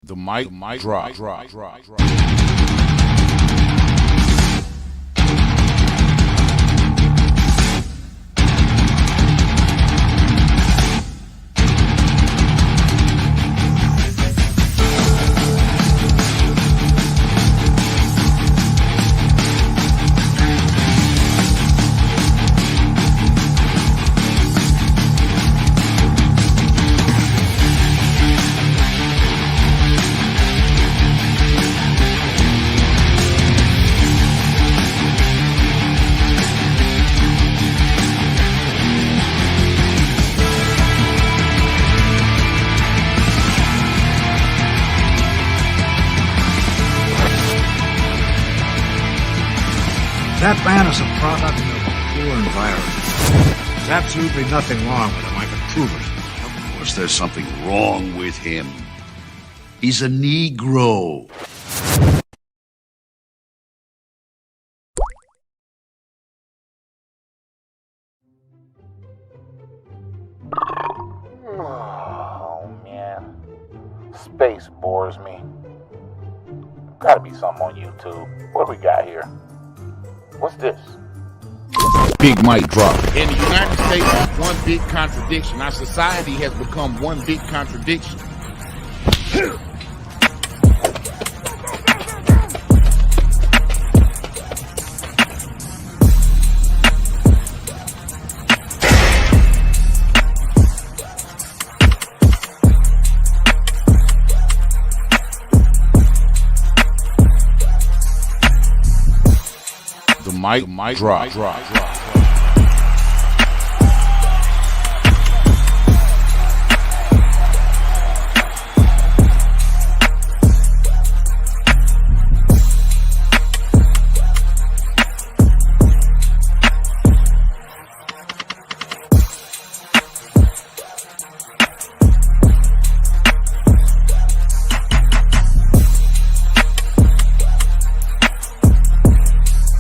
The mic drop. That man is a product of a poor environment. There's absolutely nothing wrong with him. I can prove it. Of course, there's something wrong with him. He's a Negro. Oh, man. Space bores me. Gotta be something on YouTube. What do we got here? What's this? Big mic drop. In the United States, one big contradiction. Our society has become one big contradiction. The mic drop.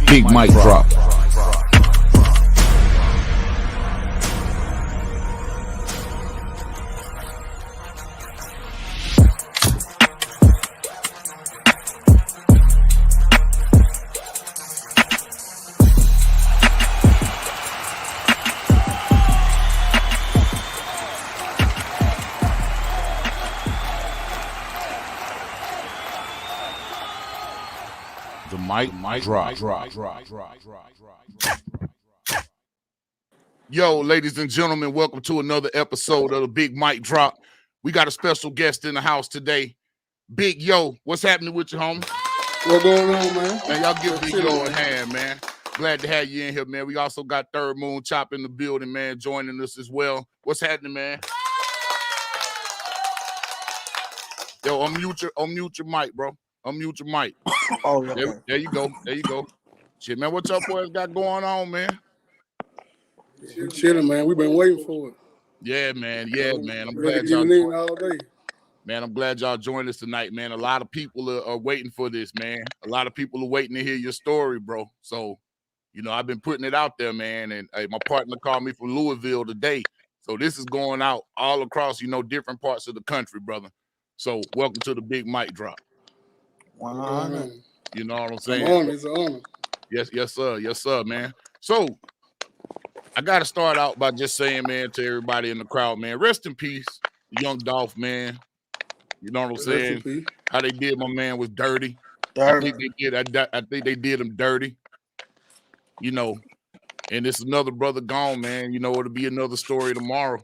Big mic drop. The mic drop. Yo, ladies and gentlemen, welcome to another episode of the Big Mic Drop. We got a special guest in the house today. Big Yo, what's happening with you, homie? What's going on, man? Man, y'all give Big Yo a hand, man. Glad to have you in here, man. We also got Third Moon Chop in the building, man, joining us as well. What's happening, man? Yo, unmute your mic, bro. Unmute your mic. Oh, okay. There you go. There you go. Shit, man, what y'all boys got going on, man? We chilling, man. We've been waiting for it. Yeah, man. Yeah, man. I'm Ready glad to y'all. get it in all day. Man, I'm glad y'all joined us tonight, man. A lot of people are waiting for this, man. A lot of people are waiting to hear your story, bro. So, you know, I've been putting it out there, man. And my partner called me from Louisville today. So this is going out all across, you know, different parts of the country, brother. So welcome to the Big Mic Drop. 100. You know what I'm It's saying? an honor. It's an honor. Yes, sir, man. So I got to start out by just saying, man, to everybody in the crowd, man, rest in peace, Young Dolph, man. You know what I'm saying? Recipe. How they did my man was dirty. Dirty. I think they did him dirty. You know, and it's another brother gone, man. You know, it'll be another story tomorrow.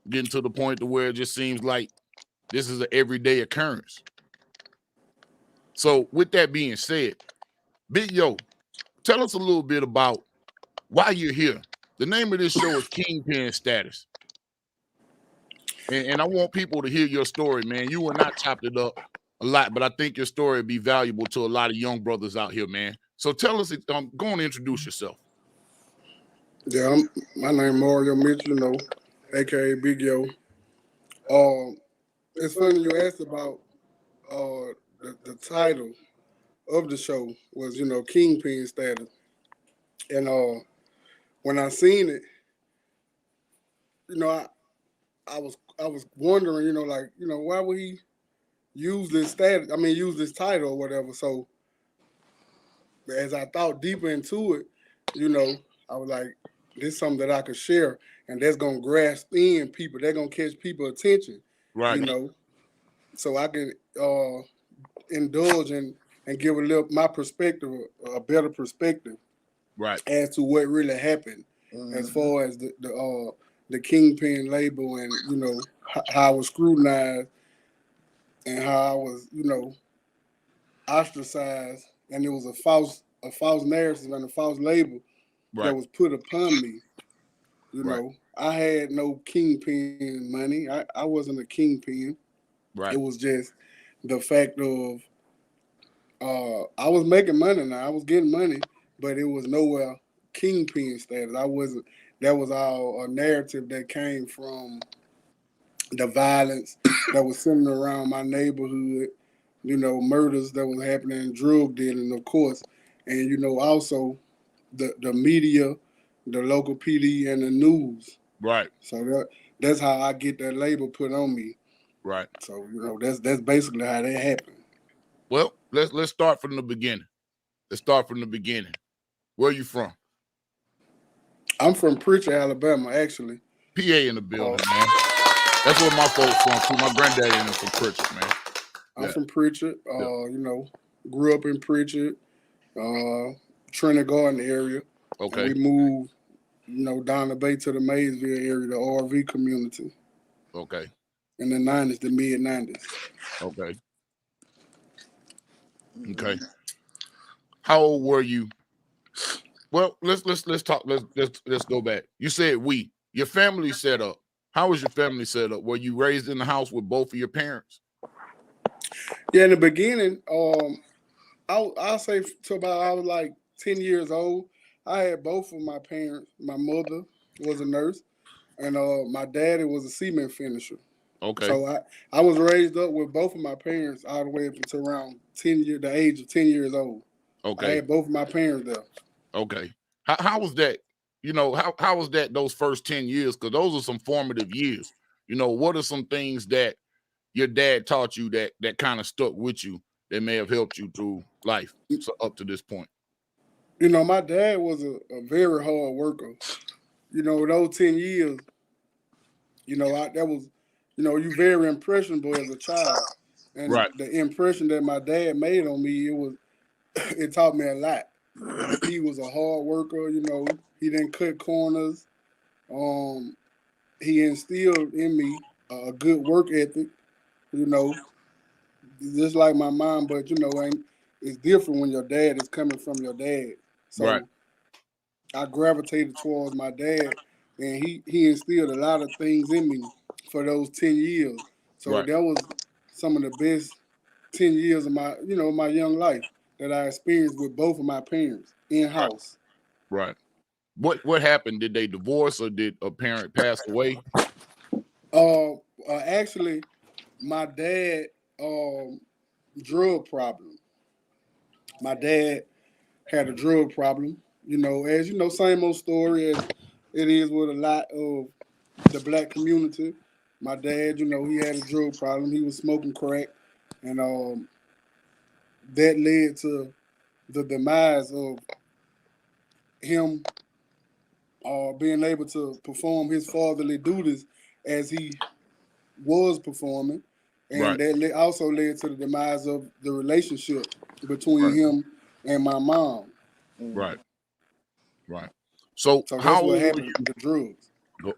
Getting to the point to where it just seems like this is an everyday occurrence. So with that being said, Big Yo, tell us a little bit about why you're here. The name of this show is Kingpin Status. And I want people to hear your story, man. You and I chopped it up a lot, but I think your story would be valuable to a lot of young brothers out here, man. So tell us, go on and introduce yourself. Yeah, my name Mario Mitchell, you know, a.k.a. Big Yo. It's funny you asked about the title of the show was, you know, Kingpin Status. And when I seen it, you know, I was wondering, you know, like, you know, why would he use this status. I mean, use this title or whatever. So as I thought deeper into it, you know, I was like, this is something that I could share, and that's gonna grasp in people. They're gonna catch people attention, you Right. know, so I can indulge and give a little my perspective, a better perspective Right. as to what really happened, as far as the Kingpin label, and you know how I was scrutinized and how I was, you know, ostracized, and it was a false narrative and a false label that Right. was put upon me. You Right. know, I had no kingpin money. I wasn't a kingpin. It Right. was just the fact of I was making money now. I was getting money, but it was nowhere kingpin status. I wasn't. That was all a narrative that came from the violence that was centered around my neighborhood. You know, murders that was happening, drug dealing, of course, and you know also the media, the local PD, and the news. Right. So that's how I get that label put on me. Right. So you know that's basically how that happened. Well, let's start from the beginning. Let's start from the beginning. Where are you from? I'm from Pritchard, Alabama, actually. PA in the Uh, building, man. That's where my folks from too. My granddaddy and them from Pritchard, man. I'm Yeah. from Pritchard. Yeah. You know, grew up in Pritchard, Trinity Garden area, and Okay. we moved, you know, down the bay to the Maysville area, the RV community Okay. in the '90s, the mid '90s. Okay. Okay. How old were you? Well, let's talk. Let's go back. You said we. Your family set up. How was your family set up? Were you raised in the house with both of your parents? Yeah, in the beginning, I'll say to about I was like 10 years old. I had both of my parents. My mother was a nurse, and my daddy was a cement finisher. Okay. So I was raised up with both of my parents all the way up until around the age of 10 years old. I Okay. had both of my parents there. Okay. How was that? You know, how was that those first 10 years? Because those are some formative years. You know, what are some things that your dad taught you that kind of stuck with you that may have helped you through life so up to this point? You know, my dad was a very hard worker. You know, those 10 years, you know, that was, you know, you very impressionable as a child. And Right. the impression that my dad made on me, it taught me a lot. He was a hard worker, you know, he didn't cut corners. Um, he instilled in me a good work ethic, you know, just like my mom, but you know, it's different when your dad is coming from your dad. Right. So I gravitated towards my dad, and he instilled a lot of things in me for those 10 years. So Right. that was some of the best 10 years of my, you know, my young life that I experienced with both of my parents in Right. house. Right. What happened? Did they divorce or did a parent pass away? Actually, my dad drug problem. My dad had a drug problem. You know, as you know, same old story as it is with a lot of the black community. My dad, you know, he had a drug problem. He was smoking crack, and that led to the demise of him being able to perform his fatherly duties as he was performing, and Right. that also led to the demise of the relationship between Right. him and my mom. Right. Right. So So that's how what old were happened. The drugs you?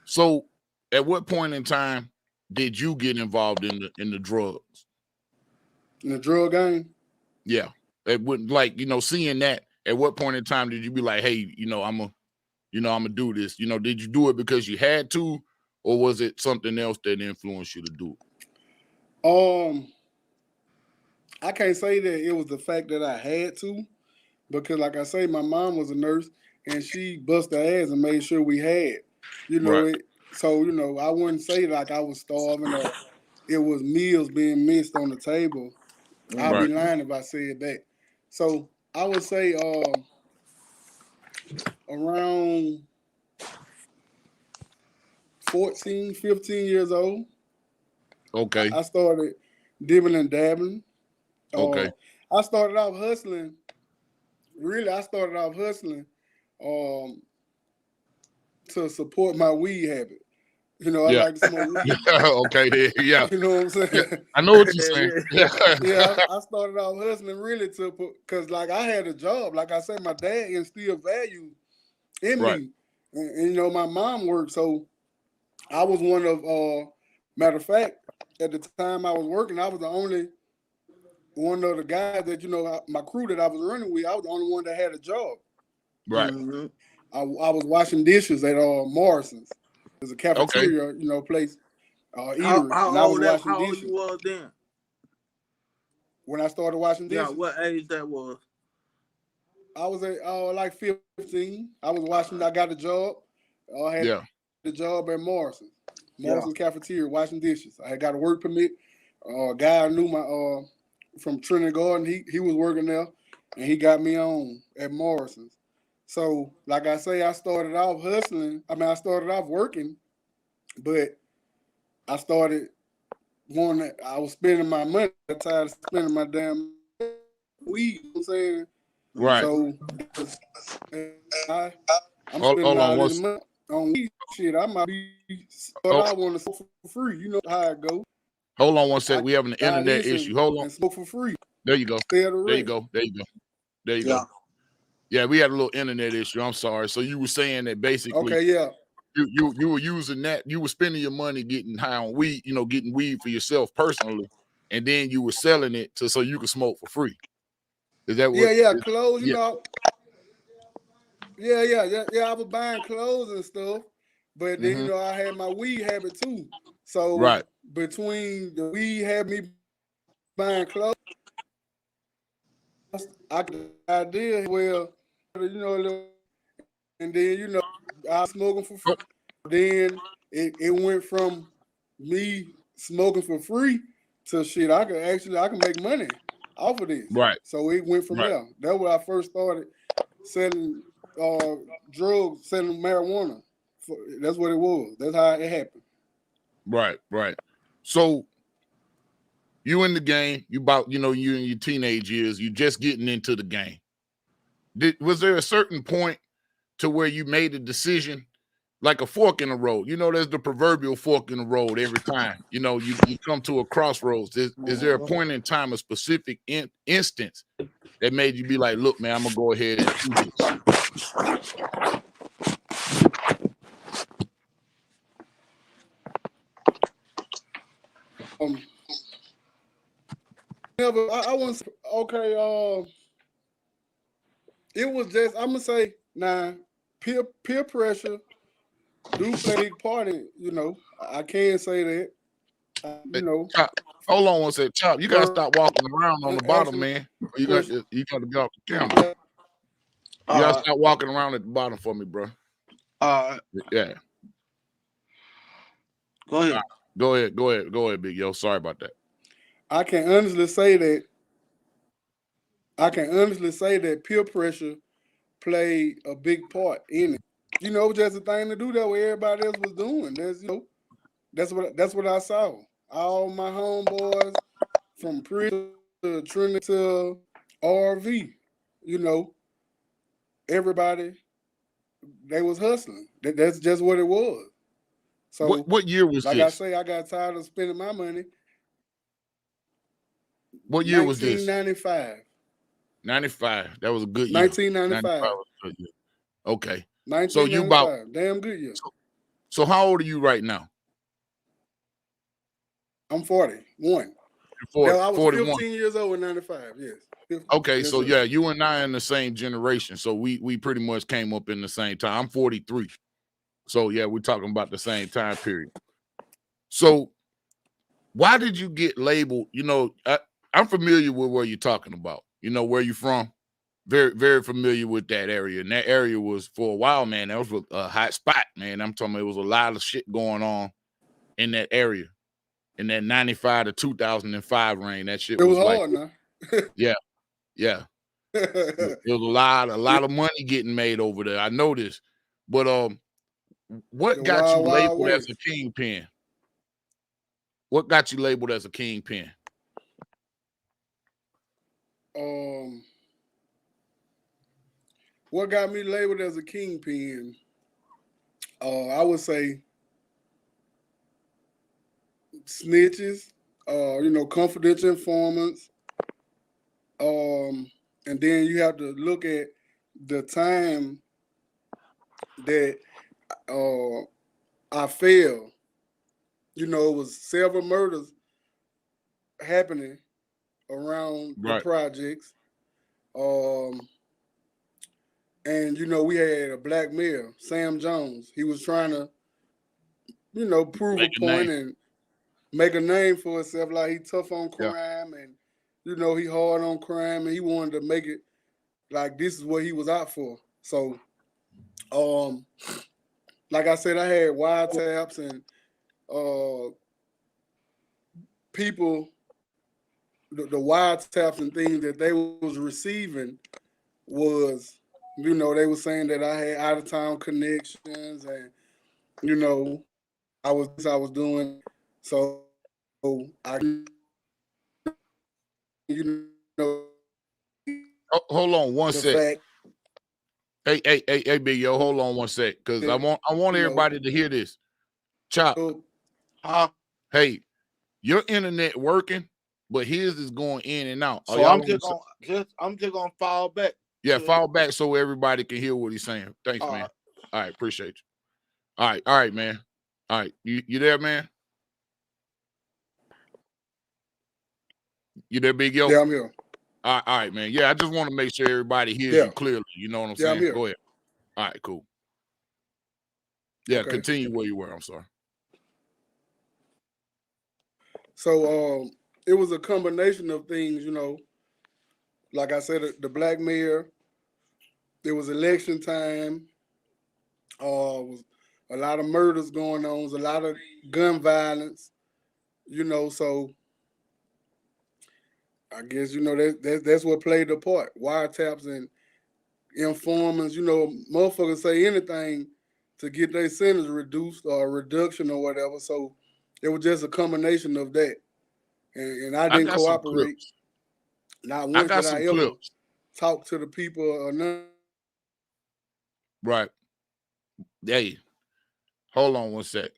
So at what point in time did you get involved in the drugs? in the drug game. Yeah. It wouldn't like, seeing that, at what point in time did you be like, hey, I'm gonna do this? Did you do it because you had to, or was it something else that influenced you to do it? I can't say that it was the fact that I had to, because like I say, my mom was a nurse and she bust her ass and made sure we had, you know Right. it. So you know, I wouldn't say like I was starving or it was meals being missed on the table. I'd be Right. lying if I said that. So I would say around 14, 15 years old, Okay. I started dibbling and dabbling. Okay. I started off hustling. Really, I started off hustling to support my weed habit. You know, I Yeah. like to smoke weed. Okay. Then. Yeah. You know what I'm saying? Yeah. I know what you're saying. Yeah. Yeah, I started off hustling really to put, because like I had a job. Like I said, my dad instilled value in Right. me. And you know, my mom worked. So I was one of, matter of fact, at the time I was working, I was the only one of the guys that, you know, my crew that I was running with, I was the only one that had a job. Right. Mm-hmm. I was washing dishes at Morrison's. There's a Okay. cafeteria, you know, place, How eatery, and I was old washing how old dishes you was then? when I started washing Yeah, dishes. what age that was? I was at like 15. I was washing. I got a job. I had Yeah. the job at Morrison's Yeah. cafeteria washing dishes. I had got a work permit. A guy I knew my from Trinity Garden. He was working there, and he got me on at Morrison's. So, like I say, I started off hustling. I mean, I started off working, but I started wanting. I was spending my money. I got tired of spending my damn weed. You know what I'm saying. Right. So I'm Hold spending on all one. this money on weed. Shit, I might be what Oh, I want to smoke for free. You know how it goes. hold on one I sec. We having an buy internet this issue. Hold on. and smoke for free. There you go. Stay at the There you rent. go. There you go. There you Yeah. go. Yeah, we had a little internet issue. I'm sorry. So you were saying that basically Okay, yeah. you were using that, you were spending your money getting high on weed, you know, getting weed for yourself personally, and then you were selling it so you could smoke for free. Is that what? Yeah, clothes, you Yeah. know. Yeah. I was buying clothes and stuff. But then, you know, I had my weed habit too. So Right. between the weed habit, me buying clothes, I got the idea, well, you know, and then, you know, I was smoking for free. Then it went from me smoking for free to shit. I can make money off of this. Right. So it went from Right. there. That's when I first started selling drugs, selling marijuana. That's what it was. That's how it happened. Right. Right. So you in the game, you about, you know, you in your teenage years, you just getting into the game. Was there a certain point to where you made a decision, like a fork in the road? You know, there's the proverbial fork in the road every time. You know, you come to a crossroads. Is there a point in time, a specific instance that made you be like, look, man, I'm gonna go ahead and do this? Never. I was okay. It was just, I'm gonna say, peer pressure do play a big part in it. You know, I can't say that. You know, Chop, hold on one second. Chop, you gotta stop walking around on the bottom, man. You got to get off the camera. You gotta stop walking around at the bottom for me, bro. Yeah. Go ahead. Go ahead, big yo. Sorry about that. I can honestly say that peer pressure played a big part in it. You know, just a thing to do that what everybody else was doing. That's what I saw. All my homeboys from prison to Trinity to RV, you know, everybody, they was hustling. That's just what it was. So what year was like this? I say, I got tired of spending my money. What year was this? 1995. 95. That was a good year. 1995. Was a good year. Okay. 1995. So you about damn good year. So how old are you right now? I'm 41. I was 41. 15 years old in 95. Yes. Okay, yes, so sir. yeah, you and I are in the same generation. So we pretty much came up in the same time. I'm 43. So yeah, we're talking about the same time period. So why did you get labeled? You know, I'm familiar with where you're talking about. You know where you're from. Very, very familiar with that area. And that area was, for a while, man, that was a hot spot, man. I'm talking about, it was a lot of shit going on in that area. In that 95 to 2005 range. That shit It was like, hard now. yeah. It was a lot of money getting made over there. I know this. But what The got you Wild labeled West. as a kingpin? What got you labeled as a kingpin? what got me labeled as a kingpin? I would say snitches, confidential informants. And then you have to look at the time that I failed. It was several murders happening around the projects. And we had a black mayor, Sam Jones. He was trying to, prove a point and make a name for himself. Like he tough on crime and he hard on crime, and he wanted to make it like this is what he was out for. So, like I said, I had wiretaps and people, the wiretaps and things that they was receiving was, they were saying that I had out of town connections and, I was doing. So I, hold on one sec. Hey, Big Yo, hold on one sec, because I want everybody to hear this. Chop. Hey, your internet working, but his is going in and out. So I'm just gonna fall back. Yeah, fall back so everybody can hear what he's saying. Thanks, man. All right, appreciate you. All right, man. All right, you there, man? You there, Big Yo? Yeah, I'm here. All right, man. Yeah, I just want to make sure everybody hears you clearly. You know what I'm saying? I'm here. Go ahead. All right, cool. Yeah, continue where you were. I'm sorry. So it was a combination of things, like I said, the black mayor, it was election time, was a lot of murders going on, was a lot of gun violence, so I guess, that's what played the part. Wiretaps and informants, motherfuckers say anything to get their sentence reduced or a reduction or whatever. So it was just a combination of that. And I didn't cooperate. Not once did I ever talk to the people or none. Right. Hey, hold on one sec.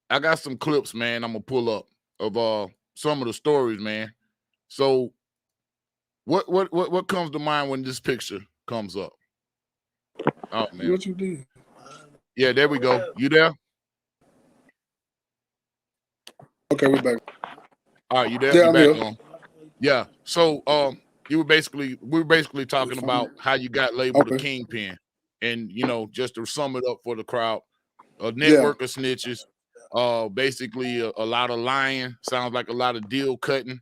I got some clips, man, I'm going to pull up of some of the stories, man. So what comes to mind when this picture comes up? Oh, man. What you did? Yeah, there we go. You there? Okay, we're back. All right, you there? Yeah, You I'm back here. on. Yeah. So we were basically talking about how you got labeled a kingpin. And just to sum it up for the crowd, a network of snitches, basically a lot of lying, sounds like a lot of deal cutting,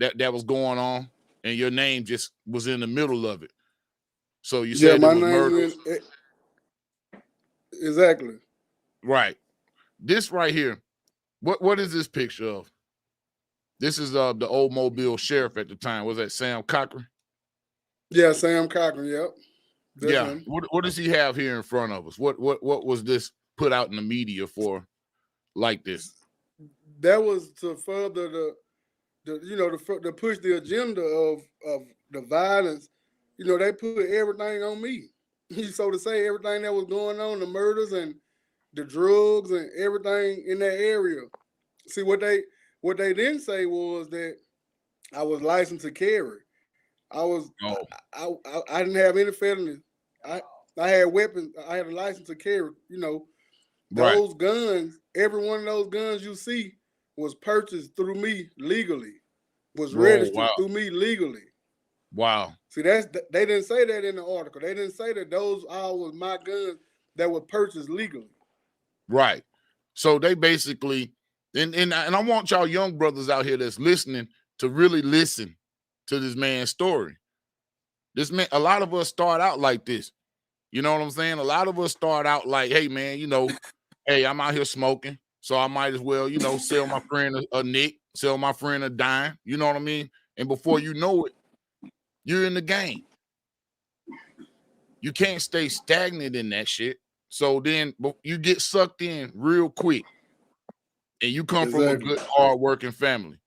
that was going on, and your name just was in the middle of it. So you said my it was name murders. Exactly. Right. This right here, what is this picture of? This is the old Mobile sheriff at the time. Was that Sam Cochran? Yeah, Sam Cochran, yep. That's him. What does he have here in front of us? What was this put out in the media for like this? That was to further to push the agenda of the violence. They put everything on me. So to say everything that was going on, the murders and the drugs and everything in that area. See, what they didn't say was that I was licensed to carry. I didn't have any felonies. I had weapons. I had a license to carry. Those guns, every one of those guns you see was purchased through me legally, was registered through me legally. Wow. See, they didn't say that in the article. They didn't say that those all was my guns that were purchased legally. Right. So they basically, and I want y'all young brothers out here that's listening to really listen to this man's story. This man, a lot of us start out like this. You know what I'm saying? A lot of us start out like, hey, man, hey, I'm out here smoking, so I might as well, sell my friend a nick, sell my friend a dime. You know what I mean? And before you know it, you're in the game. You can't stay stagnant in that shit. So then you get sucked in real quick. And you come from a good, hard-working family.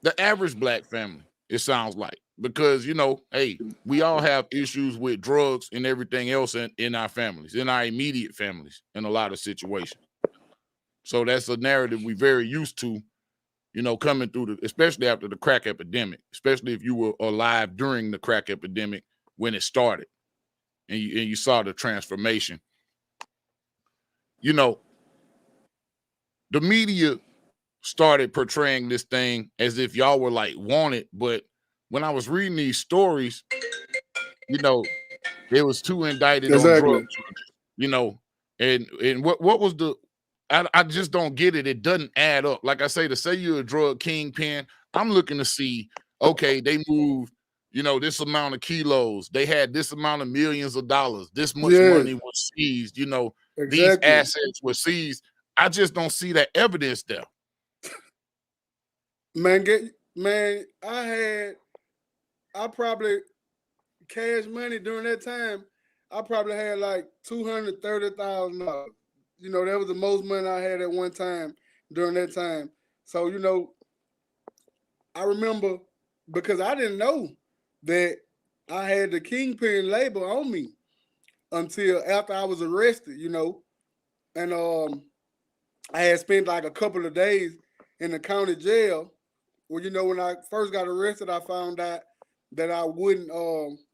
The average black family, it sounds like, because hey, we all have issues with drugs and everything else in our families, in our immediate families, in a lot of situations. So that's a narrative we're very used to, coming through especially after the crack epidemic, especially if you were alive during the crack epidemic when it started and you saw the transformation. The media started portraying this thing as if y'all were like wanted, but when I was reading these stories, there was 2 indicted on drug charges, and what was the I just don't get it. It doesn't add up. Like I say, to say you're a drug kingpin, I'm looking to see, okay, they moved, this amount of kilos. They had this amount of millions of dollars. This much money was seized. These assets were seized. I just don't see that evidence there. I probably cash money during that time. I probably had like $230,000. That was the most money I had at one time during that time. So, I remember, because I didn't know that I had the Kingpin label on me until after I was arrested, and I had spent like a couple of days in the county jail. Well, when I first got arrested, I found out that I wouldn't,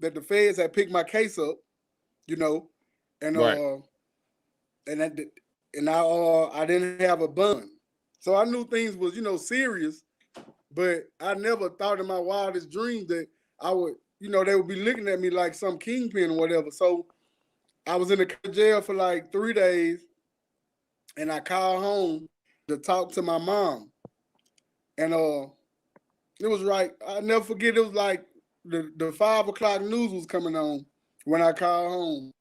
that the feds had picked my case up, and right. I didn't have a bond, so I knew things was serious, but I never thought in my wildest dreams that I would, they would be looking at me like some kingpin or whatever. So I was in the jail for like 3 days, and I called home to talk to my mom, and it was right. I never forget. It was like the 5 o'clock news was coming on when I called home,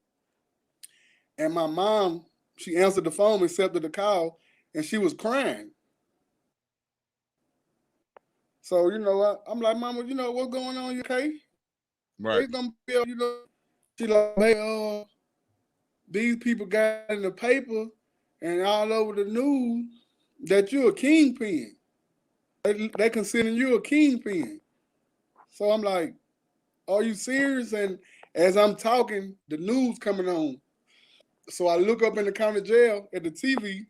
and my mom, she answered the phone, accepted the call, and she was crying. So I'm like, Mama, what's going on? You okay? Right. They gonna be, She like, hey, these people got in the paper and all over the news that you're a kingpin. They considering you a kingpin. So I'm like, are you serious? And as I'm talking, the news coming on. So I look up in the county jail at the TV,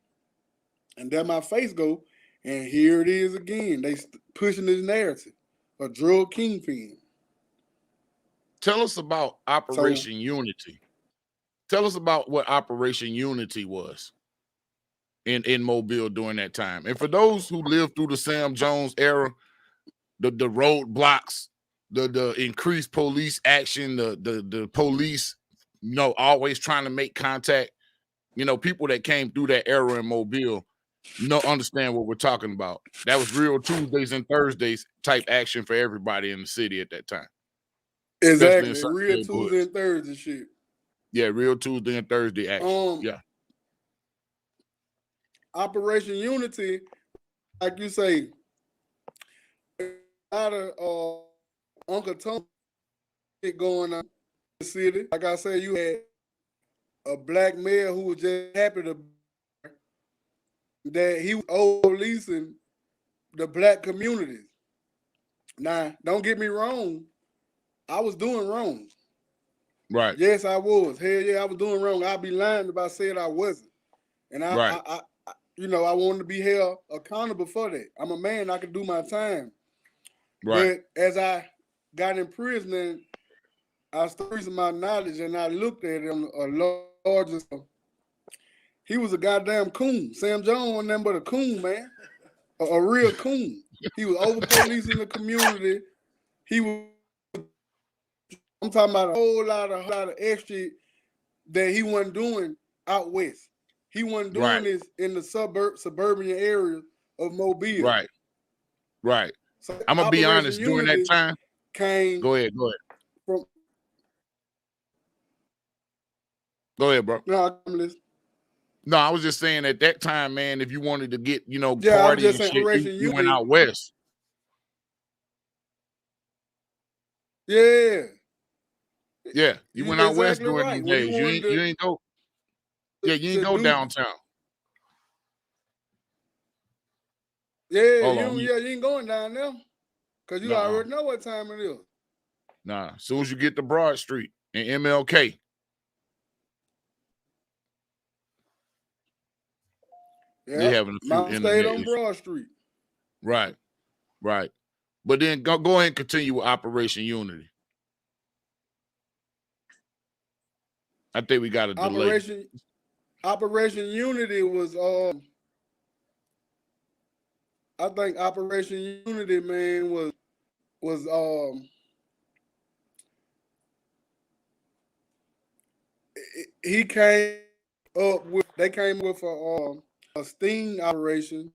and there my face go, and here it is again. They pushing this narrative, a drug kingpin. Tell us about Operation Unity. Tell us about what Operation Unity was in Mobile during that time. And for those who lived through the Sam Jones era, the roadblocks, the increased police action, the police, always trying to make contact, people that came through that era in Mobile, understand what we're talking about. That was real Tuesdays and Thursdays type action for everybody in the city at that time. Exactly, real Tuesday and Thursday shit. Yeah, real Tuesday and Thursday action. Yeah. Operation Unity, like you say, a lot of Uncle Tom going on in the city. Like I said, you had a black mayor who was just happy that he was policing the black communities. Now, don't get me wrong, I was doing wrong. Right. Yes, I was. Hell yeah, I was doing wrong. I'd be lying if I said I wasn't. And I wanted to be held accountable for that. I'm a man, I can do my time. Right. But as I got in prison and I started using my knowledge and I looked at him a larger, he was a goddamn coon. Sam Jones wasn't nothing but a coon, man. A real coon. He was over policing the community. I'm talking about a whole lot of extra that he wasn't doing out west. He wasn't doing this in the suburban area of Mobile. Right. Right. So I'm gonna be honest. During that time, go ahead. Go ahead, bro. No, I'm listening. No, I was just saying at that time, man, if you wanted to get, party and shit, you went out west. Yeah. Yeah, you went out west during these days. You ain't go. Yeah, you ain't go downtown. Yeah, Hold on. you ain't going down there. Cause you already know what time it is. Nah, as soon as you get to Broad Street and MLK. Yeah, They're having a few Mount internet State on issues. Broad Street. Right. But then go ahead and continue with Operation Unity. I think we got a delay. Operation Unity was I think Operation Unity, man, was they came with a sting operation,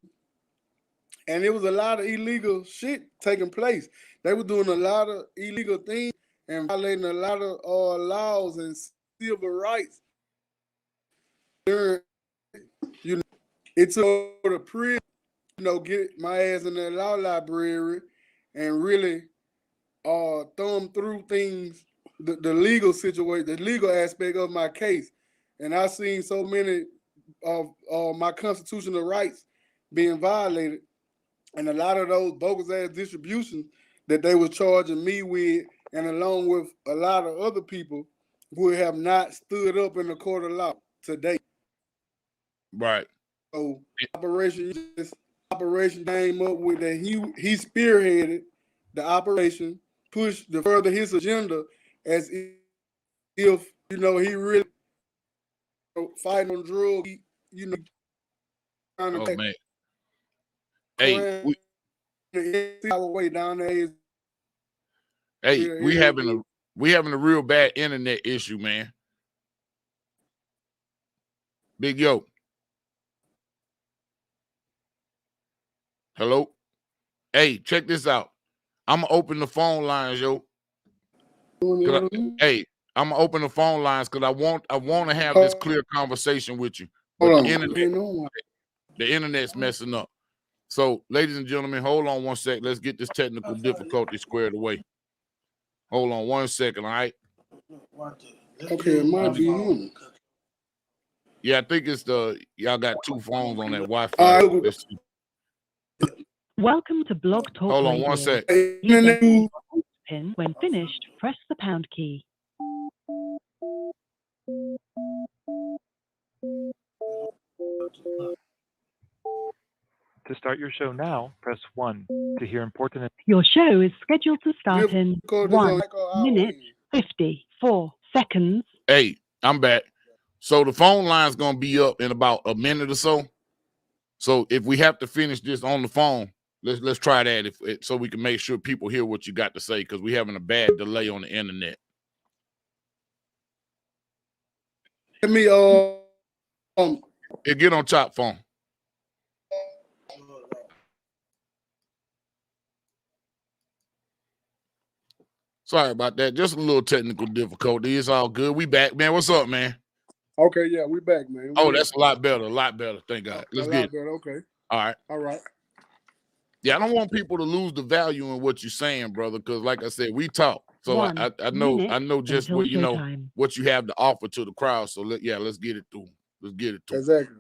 and it was a lot of illegal shit taking place. They were doing a lot of illegal things and violating a lot of laws and civil rights. During, it took the prison, get my ass in the law library and really thumb through things, the legal situation, the legal aspect of my case. And I've seen so many of my constitutional rights being violated, and a lot of those bogus ass distributions that they were charging me with, and along with a lot of other people who have not stood up in the court of law today. Right. So operation came up with that. He spearheaded the operation, pushed to further his agenda, as if he really fighting on drugs. Trying to Oh man. our way down there. We having a real bad internet issue, man. Big Yo. Hello. Hey, check this out. I'm gonna open the phone lines, yo. Hey, I'm gonna open the phone lines because I want to have this clear conversation with you. But the internet's messing up. So, ladies and gentlemen, hold on one sec. Let's get this technical difficulty squared away. Hold on 1 second, all right? Okay, it might be him. Yeah, I think it's y'all got two phones on that Wi-Fi. Welcome to Blog Talk Hold on Radio. 1 sec. Pin. When finished, press the pound key. To start your show now, press 1. To hear important... Your show is scheduled to start in 1 minute, 54 seconds. Hey, I'm back. So the phone line's going to be up in about a minute or so. So if we have to finish this on the phone, let's try that so we can make sure people hear what you got to say, because we're having a bad delay on the internet. Let me get on top phone. Sorry about that. Just a little technical difficulty. It's all good. We back, man. What's up, man? Okay, yeah, we back, man. That's a lot better. A lot better. Thank God. Let's get it. Better. Okay. All right. Yeah, I don't want people to lose the value in what you're saying, brother, because like I said, we talk. So I know just what what you have to offer to the crowd. So let's get it through. Let's get it through. Exactly.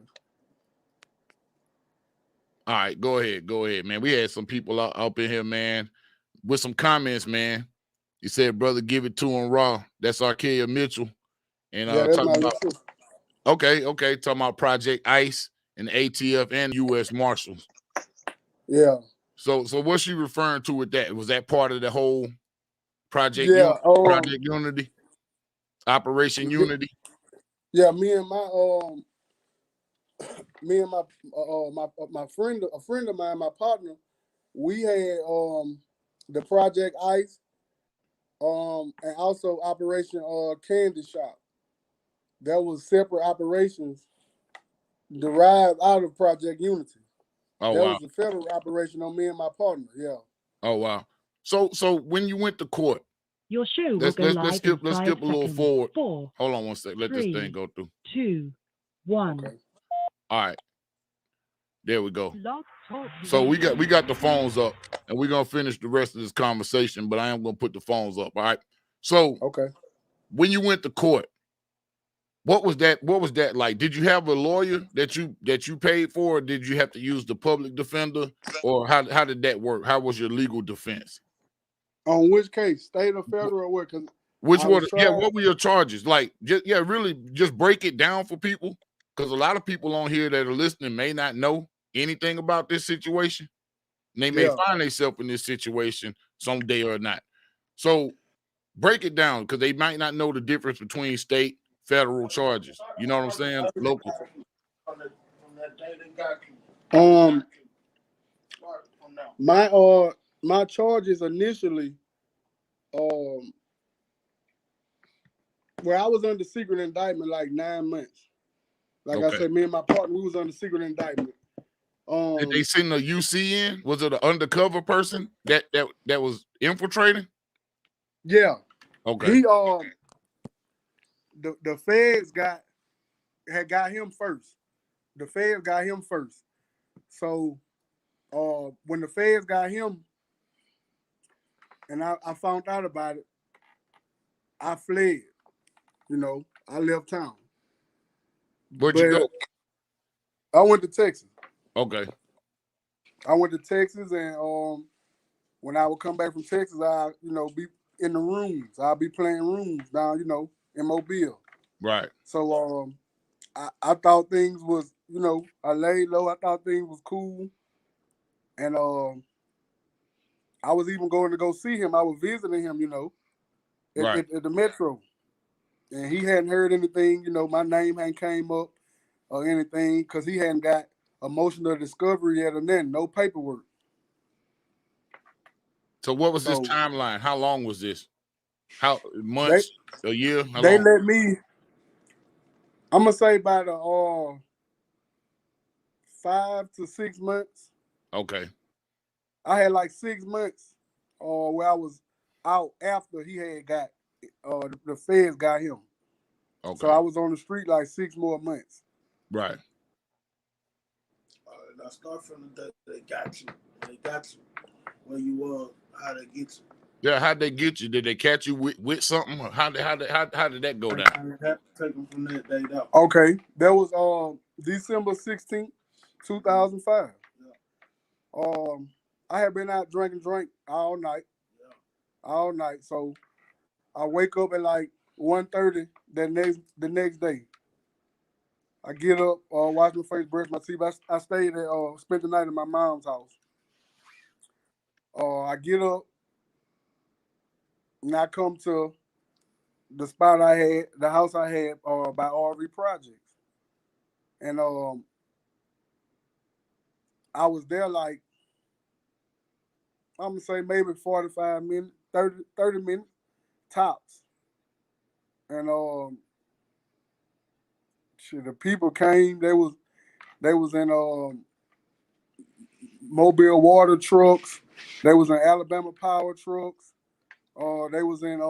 All right, go ahead, man. We had some people up in here, man, with some comments, man. He said, brother, give it to him raw. That's Archaea Mitchell. And talking about talking about Project ICE and ATF and U.S. Marshals. Yeah. So what's she referring to with that? Was that part of the whole Project Unity? Operation Unity? Yeah, me and my friend, a friend of mine, my partner, we had the Project ICE, and also Operation Candy Shop. That was separate operations derived out of Project Unity. Oh, that wow. was a federal operation on me and my partner. Yeah. Oh, wow. So when you went to court, your show will go live. Let's skip a little forward. 4. Hold on 1 second. Let this thing go through. 2, 1. Okay. All right. There we go. So we got the phones up, and we're gonna finish the rest of this conversation, but I am gonna put the phones up. All right. So okay. When you went to court, What was that? What was that like? Did you have a lawyer that you paid for, or did you have to use the public defender, or how did that work? How was your legal defense? On which case, state or federal, or what? Because Which I one? was Yeah, trying. what were your charges? Like, really, just break it down for people, because a lot of people on here that are listening may not know anything about this situation. And they may find themselves in this situation someday or not. So break it down, because they might not know the difference between state, federal charges. You know what I'm saying? Local. My charges initially, where I was under secret indictment like 9 months. Like I said, me and my partner, we was under secret indictment. Did they send a UC in? Was it an undercover person that was infiltrating? Yeah. Okay. He the feds had got him first. The feds got him first. So when the feds got him and I found out about it, I fled. You know, I left town. Where'd you go? I went to Texas. Okay. I went to Texas, and when I would come back from Texas, I be in the rooms. I'll be playing rooms down, in Mobile. Right. So I thought things was, I laid low. I thought things was cool, and I was even going to go see him. I was visiting him, at the Metro, and he hadn't heard anything. My name hadn't came up or anything because he hadn't got emotional discovery yet, and then no paperwork. So what was this timeline? How long was this? How months? A year? How long? Let me. I'm gonna say about 5 to 6 months. Okay. I had like 6 months where I was out after he had got the feds got him. Okay. So I was on the street like 6 more months. Right. I start from the day they got you. They got you where you were. How they get you? Yeah, how'd they get you? Did they catch you with something? Or how did that go down? I had to take them from that day down. Okay, that was December 16th, 2005. Yeah. I had been out drinking all night. Yeah. All night. So I wake up at like 1:30 the next day. I get up, wash my face, brush my teeth. I stayed at spent the night at my mom's house. I get up and I come to the spot the house I had by RV Projects. And I was there like, I'm gonna say maybe 45 minutes, 30 minutes tops. And the people came, they was in Mobile water trucks, they was in Alabama power trucks, they was in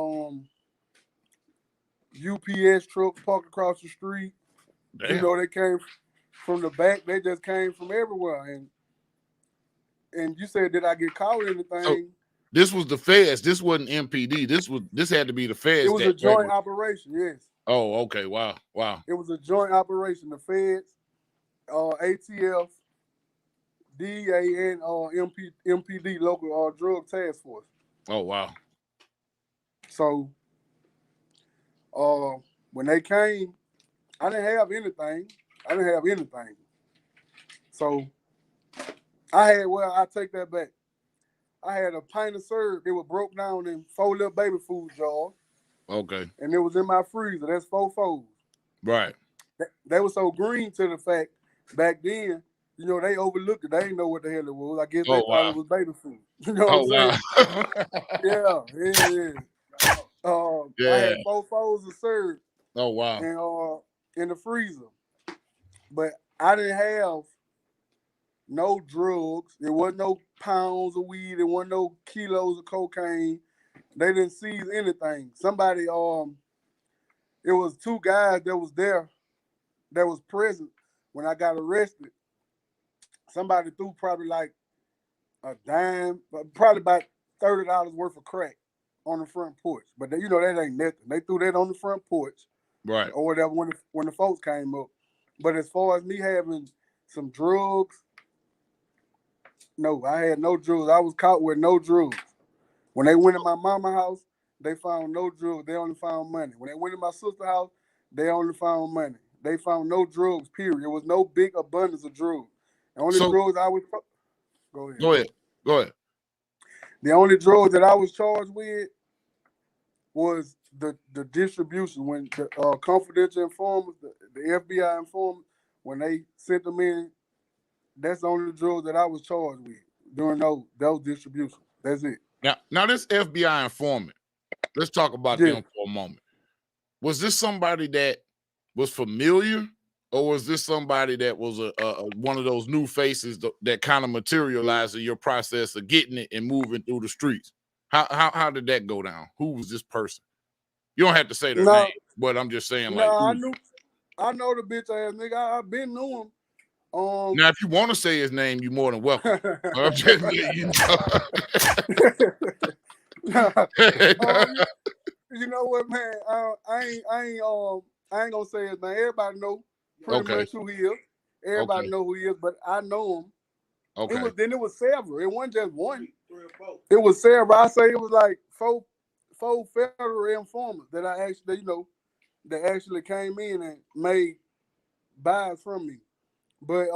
UPS trucks parked across the street. Damn. They came from the back, they just came from everywhere. And you said, did I get caught with anything? So this was the feds. This wasn't MPD. This had to be the feds. It was a joint operation, yes. Oh, okay. Wow. It was a joint operation. The feds, ATF, DEA, and MPD, local drug task force. Oh, wow. So when they came, I didn't have anything. So I take that back. I had a pint of syrup. It was broke down in 4 little baby food jars. Okay. And it was in my freezer. That's 4 folds. Right. They were so green to the fact back then, they overlooked it. They didn't know what the hell it was. I guess they thought it was baby food. You know what I'm saying? Yeah. I had 4 folds of syrup. Oh, wow. And in the freezer. But I didn't have no drugs. There wasn't no pounds of weed. There wasn't no kilos of cocaine. They didn't seize anything. Somebody, it was 2 guys that was there, that was present when I got arrested. Somebody threw probably like a dime, probably about $30 worth of crack on the front porch. But that ain't nothing. They threw that on the front porch. Right. Or whatever when the folks came up. But as far as me having some drugs, no, I had no drugs. I was caught with no drugs. When they went to my mama's house, they found no drugs. They only found money. When they went to my sister's house, they only found money. They found no drugs, period. There was no big abundance of drugs. The only drugs I was... Go ahead. Go ahead. The only drugs that I was charged with was the distribution. When the confidential informers, the FBI informers, when they sent them in, that's the only drugs that I was charged with during those distributions. That's it. Now this FBI informant, let's talk about them for a moment. Was this somebody that was familiar, or was this somebody that was a one of those new faces that kind of materialized in your process of getting it and moving through the streets? How did that go down? Who was this person? You don't have to say their name, but I'm just saying, I know the bitch ass nigga. I've been knew him. Now, if you want to say his name, you're more than welcome. I'm just letting you know. You know what, man? I ain't gonna say his name. Everybody know pretty much who he is. Everybody know who he is, but I know him. Okay. It was several. It wasn't just one. 3 or 4. It was several. I say it was like four federal informers that I actually, that actually came in and made buys from me. But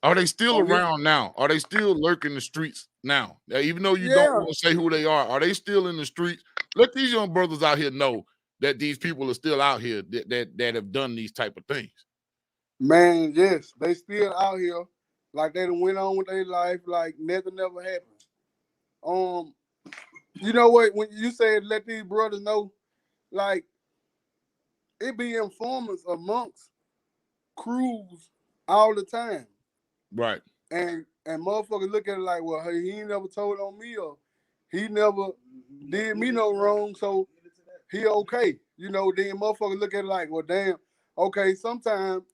are they still around now? Are they still lurking the streets now? Even though you don't want to say who they are they still in the streets? Let these young brothers out here know that these people are still out here that have done these type of things. Man, yes, they still out here. Like they done went on with their life like nothing ever happened. You know what? When you said let these brothers know, like it be informers amongst crews all the time. Right. And motherfuckers look at it like, well, hey, he ain't never told on me, or he never did me no wrong, so he okay. Then motherfuckers look at it like, well, damn, okay, sometimes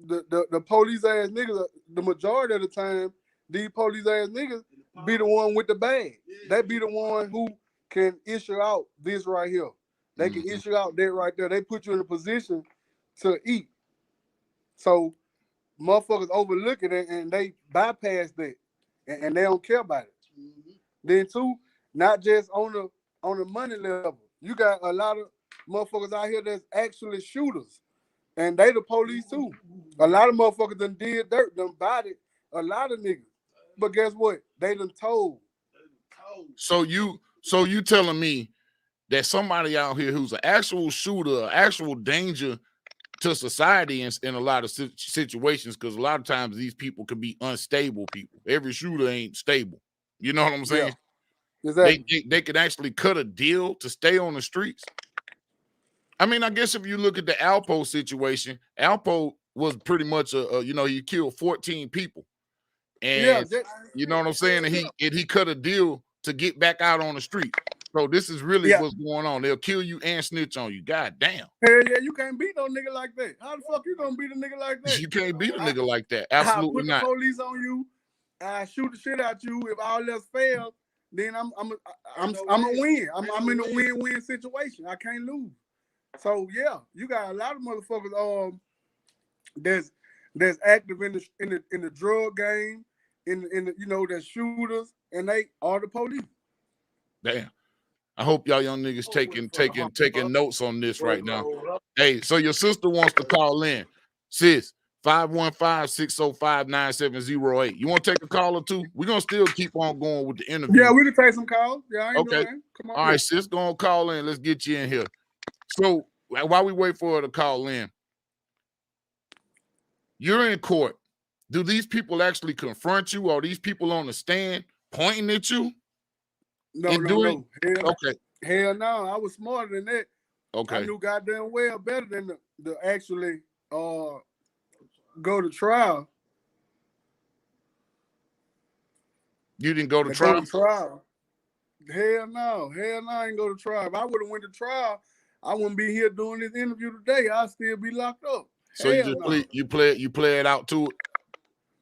the police ass niggas, the majority of the time, these police ass niggas be the one with the bag. They be the one who can issue out this right here. They can issue out that right there. They put you in a position to eat. So motherfuckers overlook it and they bypass that and they don't care about it. Then too, not just on the money level. You got a lot of motherfuckers out here that's actually shooters. And they the police too. A lot of motherfuckers done did dirt, done bodied a lot of niggas. But guess what? They done told. So you telling me that somebody out here who's an actual shooter, an actual danger to society in a lot of situations, because a lot of times these people can be unstable people. Every shooter ain't stable. You know what I'm saying? Yeah, exactly. They could actually cut a deal to stay on the streets. I mean, I guess if you look at the Alpo situation, Alpo was pretty much he killed 14 people. And you know what I'm saying? And he cut a deal to get back out on the street. So this is really what's going on. They'll kill you and snitch on you. God damn. Hell yeah, you can't beat no nigga like that. How the fuck you gonna beat a nigga like that? You can't beat a nigga like that. Absolutely not. I put the police on you. I shoot the shit out you. If all else fails, then I'm a win. I'm in a win-win situation. I can't lose. So yeah, you got a lot of motherfuckers that's active in the drug game, in the that's shooters, and they are the police. Damn. I hope y'all young niggas taking notes on this right now. Hey, so your sister wants to call in. Sis, 515-605-9708. You want to take a call or two? We're going to still keep on going with the interview. Yeah, we can take some calls. Yeah, I ain't okay. Come on. All right, sis, go on, call in. Let's get you in here. So while we wait for her to call in, you're in court. Do these people actually confront you? Are these people on the stand pointing at you? No. Hell no. I was smarter than that. Okay. I knew goddamn well better than to actually go to trial. You didn't go to trial? Go to trial. Hell no. I ain't go to trial. If I would have went to trial, I wouldn't be here doing this interview today. I'd still be locked up. So you play it out to it?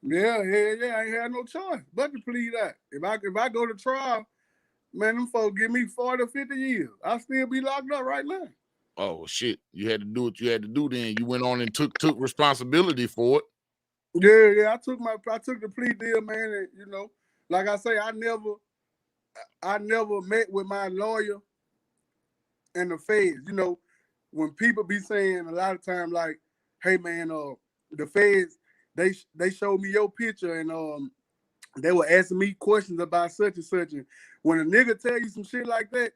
Yeah. I ain't had no choice but to plead that. If I go to trial, man, them folks give me 40 or 50 years. I'll still be locked up right now. Oh shit! You had to do what you had to do. Then you went on and took responsibility for it. Yeah. I took the plea deal, man. And, you know, like I say, I never met with my lawyer and the feds. You know, when people be saying a lot of times, like, "Hey, man, the feds they showed me your picture and they were asking me questions about such and such." And when a nigga tell you some shit like that,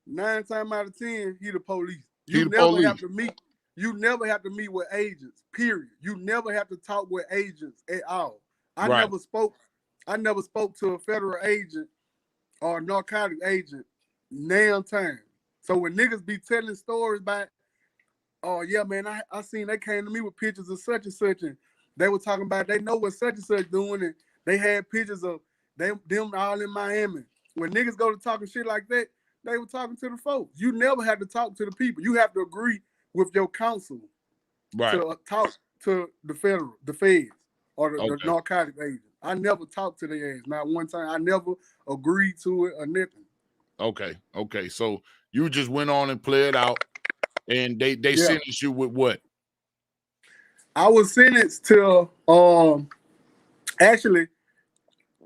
9 times out of 10, he the police. You never have to meet with agents, period. You never have to talk with agents at all. I never spoke to a federal agent or a narcotic agent damn time. So when niggas be telling stories about, oh yeah, man, I seen they came to me with pictures of such and such, and they were talking about they know what such and such doing, and they had pictures of them all in Miami. When niggas go to talking shit like that, they were talking to the folks. You never have to talk to the people. You have to agree with your counsel to talk to the feds, or the narcotic agent. I never talked to their ass, not one time. I never agreed to it or nothing. Okay. So you just went on and played out, and they sentenced you with what? I was sentenced to actually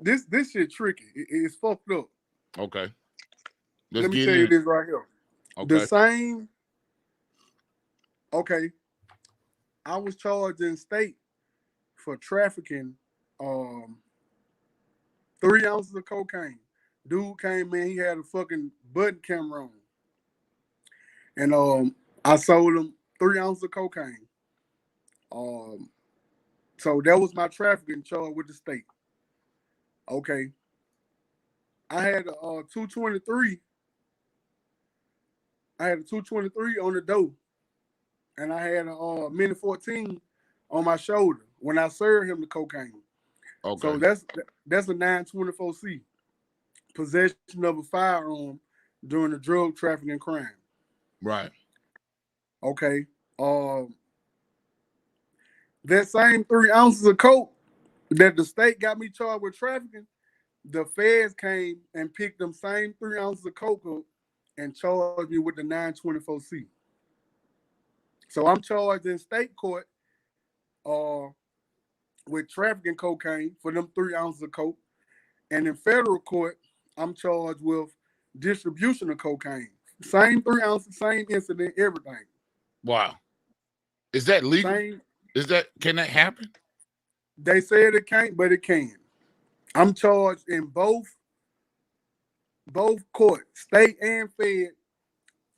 this shit tricky. It's fucked up. Okay. Let me tell you this right here. Okay. The same. Okay. I was charged in state for trafficking 3 ounces of cocaine. Dude came in, he had a fucking button camera on. And I sold him 3 ounces of cocaine. So that was my trafficking charge with the state. Okay. I had a 223. I had a 223 on the door. And I had a Mini 14 on my shoulder when I served him the cocaine. Okay. So that's a 924C. Possession of a firearm during a drug trafficking crime. Right. Okay. That same 3 ounces of coke that the state got me charged with trafficking, the feds came and picked them same 3 ounces of coke up and charged me with the 924C. So I'm charged in state court with trafficking cocaine for them 3 ounces of coke. And in federal court, I'm charged with distribution of cocaine. Same 3 ounces, same incident, everything. Wow. Is that legal? Can that happen? They said it can't, but it can. I'm charged in both courts, state and fed,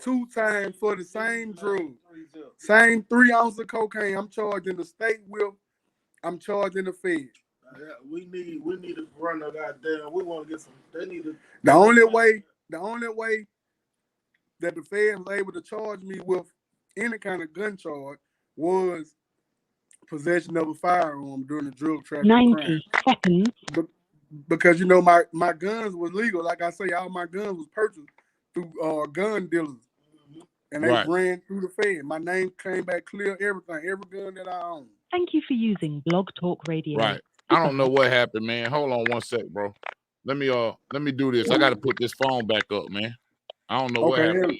2 times for the same drug. Same 3 ounces of cocaine. I'm charged in the state with. I'm charged in the fed. We need to run a goddamn. We want to get some. They need to. The only way that the feds was able to charge me with any kind of gun charge was possession of a firearm during the drug trafficking 90 crime. seconds. Because you know my guns was legal. Like I say, all my guns was purchased through gun dealers, and they ran through the Fed. My name came back clear. Everything, every gun that I own. Thank you for using Blog Talk Radio. Right. I don't know what happened, man. Hold on one sec, bro. Let me do this. I got to put this phone back up, man. I don't know what happened.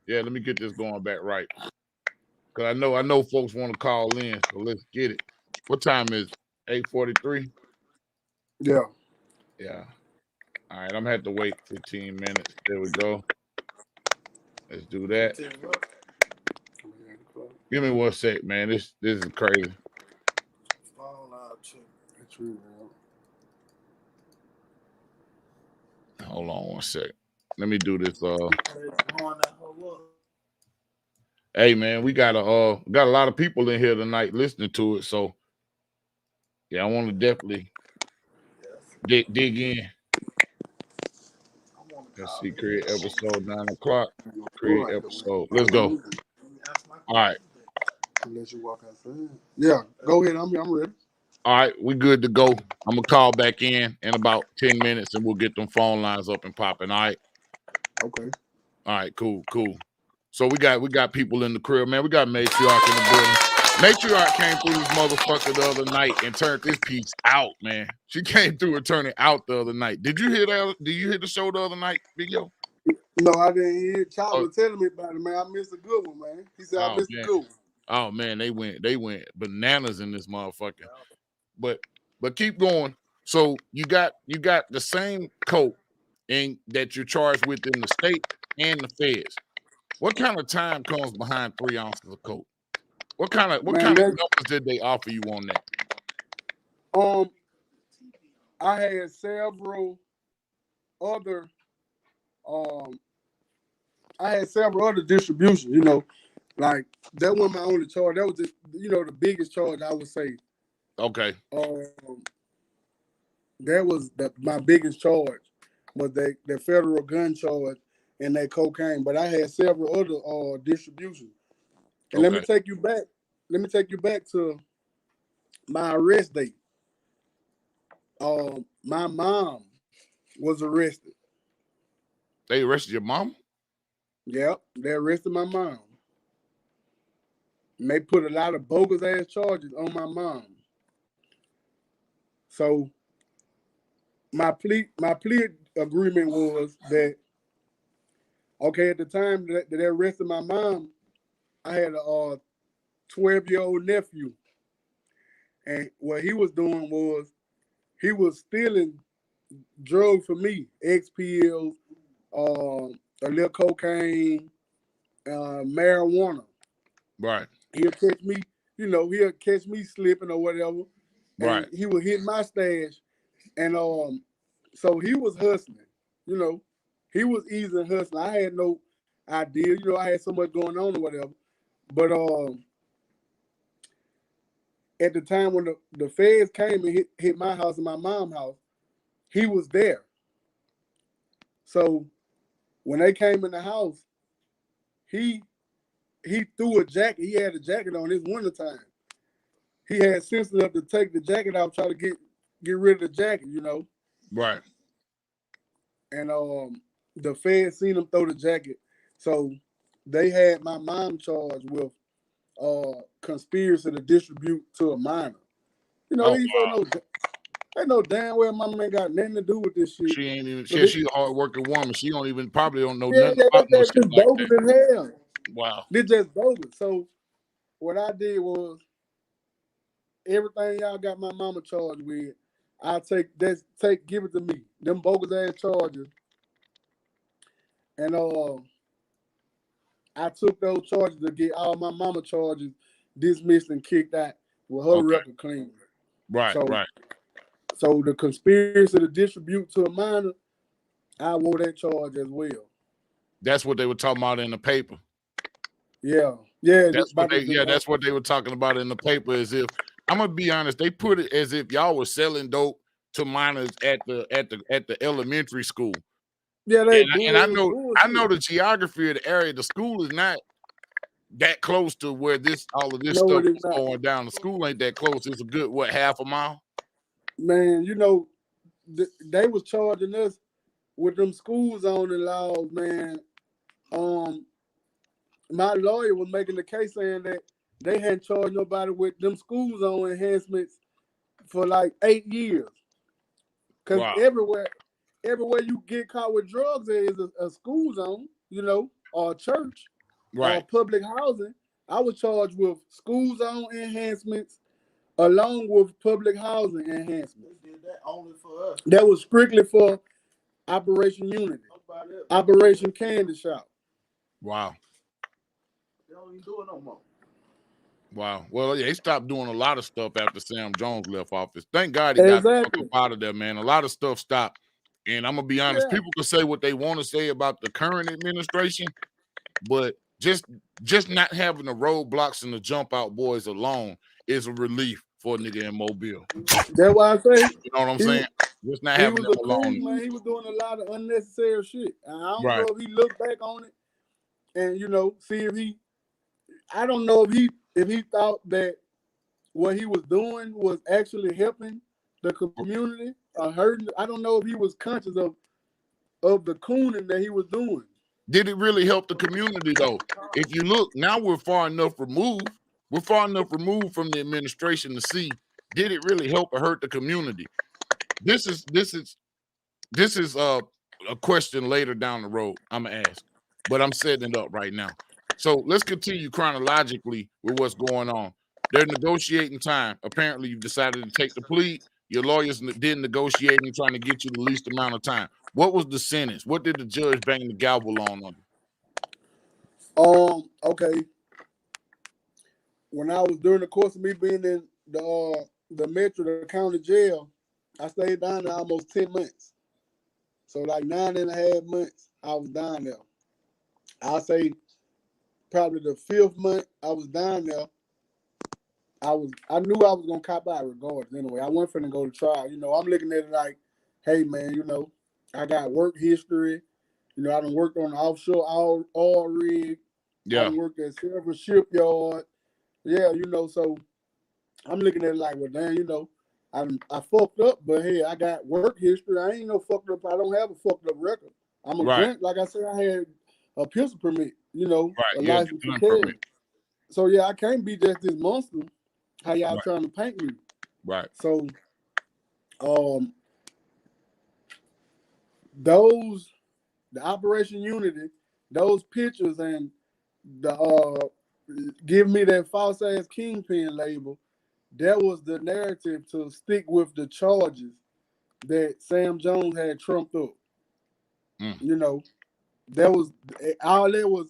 Yeah, let me get this going back right. Cause I know folks want to call in, so let's get it. What time is it? 8:43? Yeah. Yeah. All right, I'm gonna have to wait 15 minutes. There we go. Let's do that. Give me 1 sec, man. This is crazy. Hold on 1 sec. Let me do this. Hey man, we got a lot of people in here tonight listening to it. So yeah, I want to definitely dig in. Let's see, create episode 9 o'clock. Create episode. Let's go. All right. Yeah, go ahead. I'm ready. All right, we good to go. I'm gonna call back in about 10 minutes, and we'll get them phone lines up and popping. All right. Okay. All right. Cool. So we got people in the crib, man. We got Matriarch in the building. Matriarch came through this motherfucker the other night and turned this piece out, man. She came through and turned it out the other night. Did you hear that? Did you hear the show the other night, Big Yo? No, I didn't hear. Chop Oh, was telling me about it, man. I missed a good one, man. He said I oh missed a man. good one. Oh man, they went bananas in this motherfucker. But keep going. So you got the same coke and that you're charged with in the state and the feds. What kind of time comes behind 3 ounces of coke? What kind of Man, numbers did they offer you on that? I had several other distributions, you know, like that wasn't my only charge. That was just, you know, the biggest charge I would say. Okay. That was my biggest charge was the federal gun charge and that cocaine. But I had several other distributions. And let me take you back to my arrest date. My mom was arrested. They arrested your mom? Yep, they arrested my mom. And they put a lot of bogus ass charges on my mom. So my plea agreement was that, okay, at the time that they arrested my mom, I had a 12-year-old nephew. And what he was doing was he was stealing drugs from me, X pills, a little cocaine, marijuana. Right. He'll catch me, you know, slipping or whatever. Right. And he would hit my stash. And so he was hustling, you know. He was easy hustling. I had no idea, you know, I had so much going on or whatever. But at the time when the feds came and hit my house and my mom's house, he was there. So when they came in the house, he threw a jacket. He had a jacket on. It's wintertime. He had sense enough to take the jacket out, try to get rid of the jacket, you know. Right. And the feds seen him throw the jacket. So they had my mom charged with conspiracy to distribute to a minor. You know, they know damn well my man got nothing to do with this shit. She ain't even. She's a hardworking woman. She probably don't know nothing Yeah, about no that's shit just like bogus that. in hell. Wow. This just bogus. So what I did was everything y'all got my mama charged with, give it to me. Them bogus ass charges. And I took those charges to get all my mama charges dismissed and kicked out with her record clean. Right, right. So the conspiracy to distribute to a minor, I wore that charge as well. That's what they were talking about in the paper. Yeah. That's what they were talking about in the paper. As if, I'm gonna be honest, they put it as if y'all were selling dope to minors at the elementary school. Yeah, and I know the geography of the area. The school is not that close to where all of this stuff is going down. The school ain't that close. It's a good half a mile. Man, you know, they was charging us with them school zoning laws, man. My lawyer was making the case saying that they hadn't charged nobody with them school zone enhancements for like 8 years. Because everywhere you get caught with drugs, there is a school zone, you know, or a church, or public housing. I was charged with school zone enhancements along with public housing enhancements. That only for us. That was strictly for Operation Unity, Operation Candy Shop. Wow. They don't even do it no more. Wow. Well, yeah, they stopped doing a lot of stuff after Sam Jones left office. Thank God he got out of there, man. A lot of stuff stopped. And I'm gonna be honest, people can say what they want to say about the current administration, but just not having the roadblocks and the jump out boys alone is a relief for a nigga in Mobile. That's why I say, you know what I'm saying? Just not having them alone. Man, he was doing a lot of unnecessary shit. And I don't know if he looked back on it and, you know, see if I don't know if he thought that what he was doing was actually helping the community or hurting. I don't know if he was conscious of the cooning that he was doing. Did it really help the community though? If you look, now we're far enough removed. We're far enough removed from the administration to see, did it really help or hurt the community? This is a question later down the road I'm gonna ask, but I'm setting it up right now. So let's continue chronologically with what's going on. They're negotiating time. Apparently, you've decided to take the plea. Your lawyers did negotiating, trying to get you the least amount of time. What was the sentence? What did the judge bang the gavel on you? Okay. When I was during the course of me being in the Metro, the county jail, I stayed down there almost 10 months. So like 9.5 months, I was down there. I'll say probably the 5th month I was down there, I knew I was gonna cop out regardless anyway. I wasn't finna go to trial. I'm looking at it like, hey man, I got work history. I done worked on the offshore oil rig. I done worked at several shipyard. Yeah, so I'm looking at it like, well, damn, I fucked up, but hey, I got work history. I ain't no fucked up. I don't have a fucked up record. I'm a grunt. Like I said, I had a pistol permit, a license to carry. So yeah, I can't be just this monster. How y'all trying to paint me? Right. So, the Operation Unity, those pictures and the give me that false ass Kingpin label, that was the narrative to stick with the charges that Sam Jones had trumped up. That was all that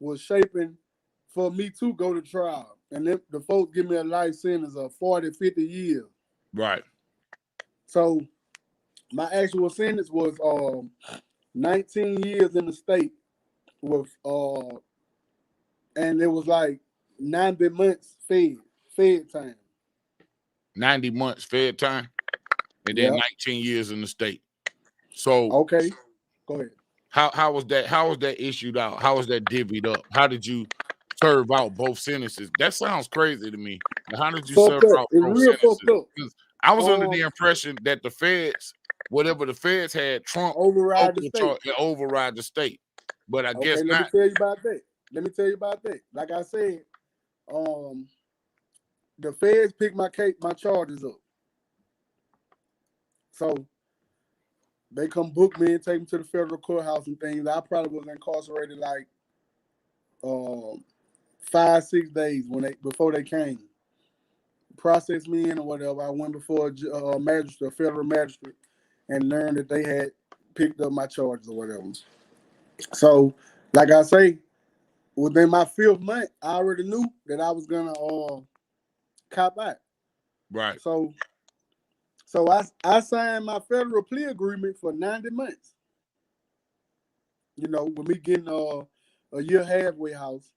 was shaping for me to go to trial. And then the folks give me a life sentence of 40, 50 years. Right. So my actual sentence was 19 years in the state with and it was like 90 months fed time. 90 months fed time, and then 19 years in the state. So okay, go ahead. How was that? How was that issued out? How was that divvied up? How did you serve out both sentences? That sounds crazy to me. How did you serve out both sentences? I was under the impression that the feds, whatever the feds had, Trump override the state. Override the state. But I guess let not. me tell you about that. Like I said, the feds picked my charges up. So they come book me and take me to the federal courthouse and things. I probably was incarcerated like 5-6 days before they came. Processed me in or whatever. I went before a magistrate, a federal magistrate, and learned that they had picked up my charges or whatever. So, like I say, within my 5th month, I already knew that I was gonna cop out. Right. So I signed my federal plea agreement for 90 months. With me getting a year halfway house,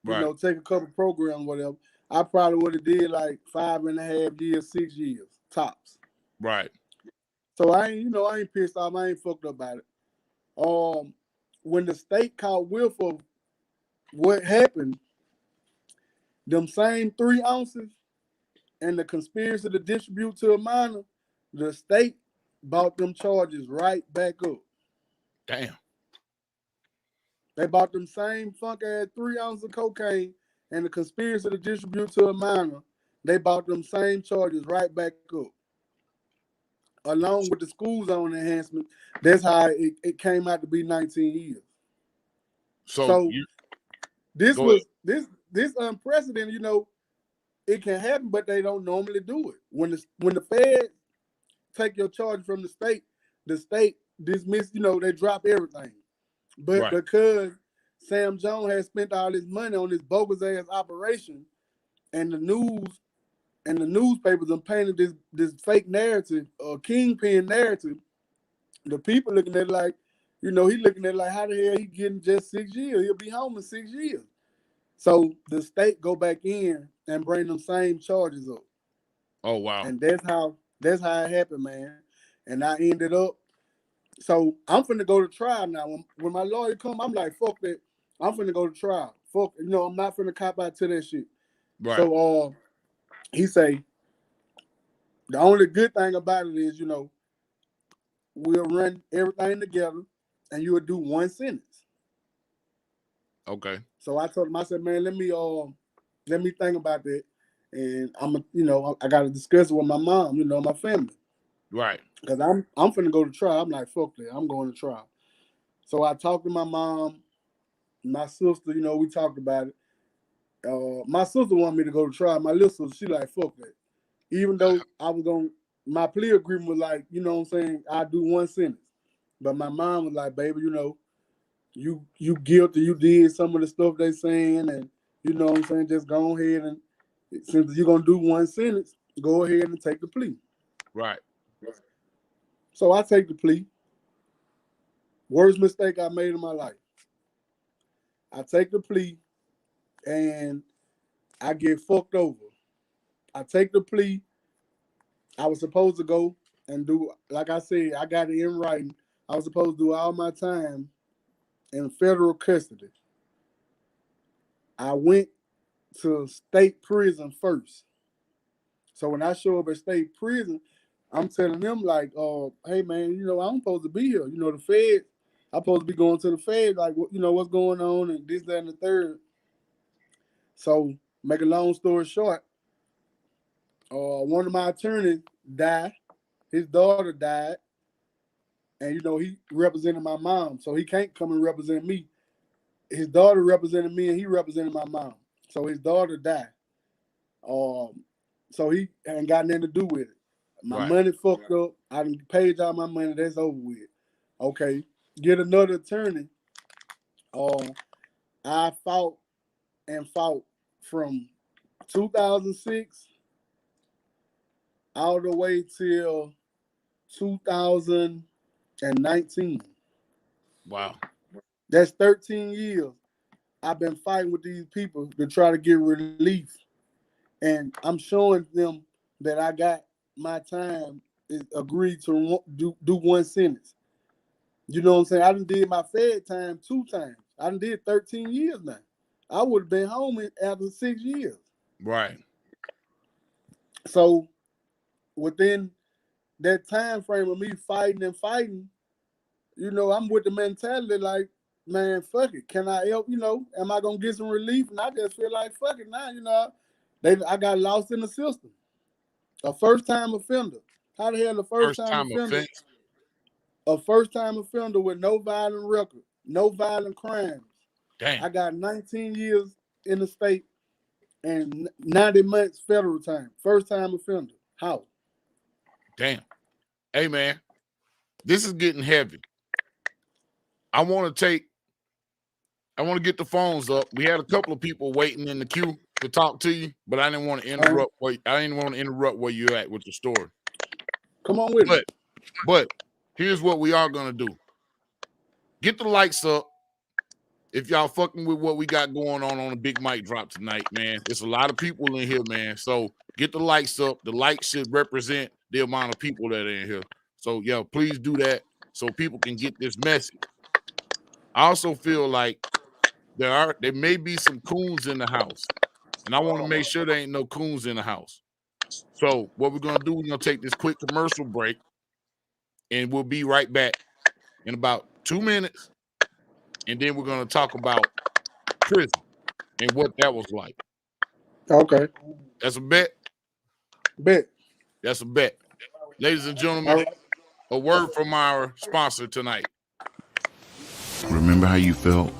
take a couple programs, whatever. I probably would have did like 5.5 years, 6 years tops. Right. So I ain't pissed off. I ain't fucked up about it. When the state caught whiff of what happened, them same 3 ounces and the conspiracy to distribute to a minor, the state bought them charges right back up. Damn. They bought them same funk ass 3 ounces of cocaine and the conspiracy to distribute to a minor. They bought them same charges right back up. Along with the school zone enhancement, that's how it came out to be 19 years. So this unprecedented. It can happen, but they don't normally do it. When the feds take your charge from the state dismiss. They drop everything. But because Sam Jones has spent all his money on this bogus ass operation, and the news and the newspapers are painting this fake narrative, Kingpin narrative, the people looking at it like, he looking at it like, how the hell he getting just 6 years? He'll be home in 6 years. So the state go back in and bring them same charges up. Oh wow! And that's how it happened, man. And I ended up. So I'm finna go to trial now. When my lawyer come, I'm like, fuck that. I'm finna go to trial. Fuck, I'm not finna cop out to that shit. Right. So he say, the only good thing about it is, we'll run everything together and you will do one sentence. Okay. So I told him, I said, man, let me think about that. And I gotta discuss it with my mom, my family. Right. Because I'm finna go to trial. I'm like, fuck that. I'm going to trial. So I talked to my mom, my sister, you know, we talked about it. My sister wanted me to go to trial. My little sister, she like, fuck that. Even though I was going, my plea agreement was like, you know what I'm saying, I do one sentence. But my mom was like, baby, you know, you guilty, you did some of the stuff they saying, and you know what I'm saying, just go ahead and since you're gonna do one sentence, go ahead and take the plea. Right. So I take the plea. Worst mistake I made in my life. I take the plea and I get fucked over. I take the plea. I was supposed to go and do, like I said, I got it in writing. I was supposed to do all my time in federal custody. I went to state prison first. So when I show up at state prison, I'm telling them like, hey man, you know, I'm supposed to be here. You know, the Fed, I'm supposed to be going to the Fed, like, you know, what's going on and this, that, and the third. So make a long story short, one of my attorneys died. His daughter died. And, you know, he represented my mom, so he can't come and represent me. His daughter represented me, and he represented my mom. So his daughter died. So he ain't got nothing to do with it. My money fucked up. I done paid all my money. That's over with. Okay, get another attorney. I fought from 2006 all the way till 2019. Wow. That's 13 years. I've been fighting with these people to try to get relief. And I'm showing them that I got my time is agreed to do one sentence. You know what I'm saying? I done did my Fed time 2 times. I done did 13 years now. I would have been home after 6 years. Right. So within that time frame of me fighting, you know, I'm with the mentality like, man, fuck it. Can I help? You know, am I gonna get some relief? And I just feel like, fuck it now. You know, I got lost in the system. A first-time offender. How the hell a first-time offender? A first-time offender with no violent record, no violent crimes. Damn. I got 19 years in the state and 90 months federal time. First-time offender. How? Damn. Hey, man, this is getting heavy. I want to get the phones up. We had a couple of people waiting in the queue to talk to you, but I didn't want to interrupt. I didn't want to interrupt where you're at with the story. Come on with it. But here's what we are gonna do. Get the lights up. If y'all fucking with what we got going on the big mic drop tonight, man. There's a lot of people in here, man. So get the lights up. The lights should represent the amount of people that are in here. So yeah, please do that so people can get this message. I also feel like there may be some coons in the house, and I want to make sure there ain't no coons in the house. So what we're gonna do, we're gonna take this quick commercial break, and we'll be right back in about 2 minutes, and then we're gonna talk about prison and what that was like. Okay. That's a bet? Bet. That's a bet. Ladies and gentlemen, a word from our sponsor tonight. Remember how you felt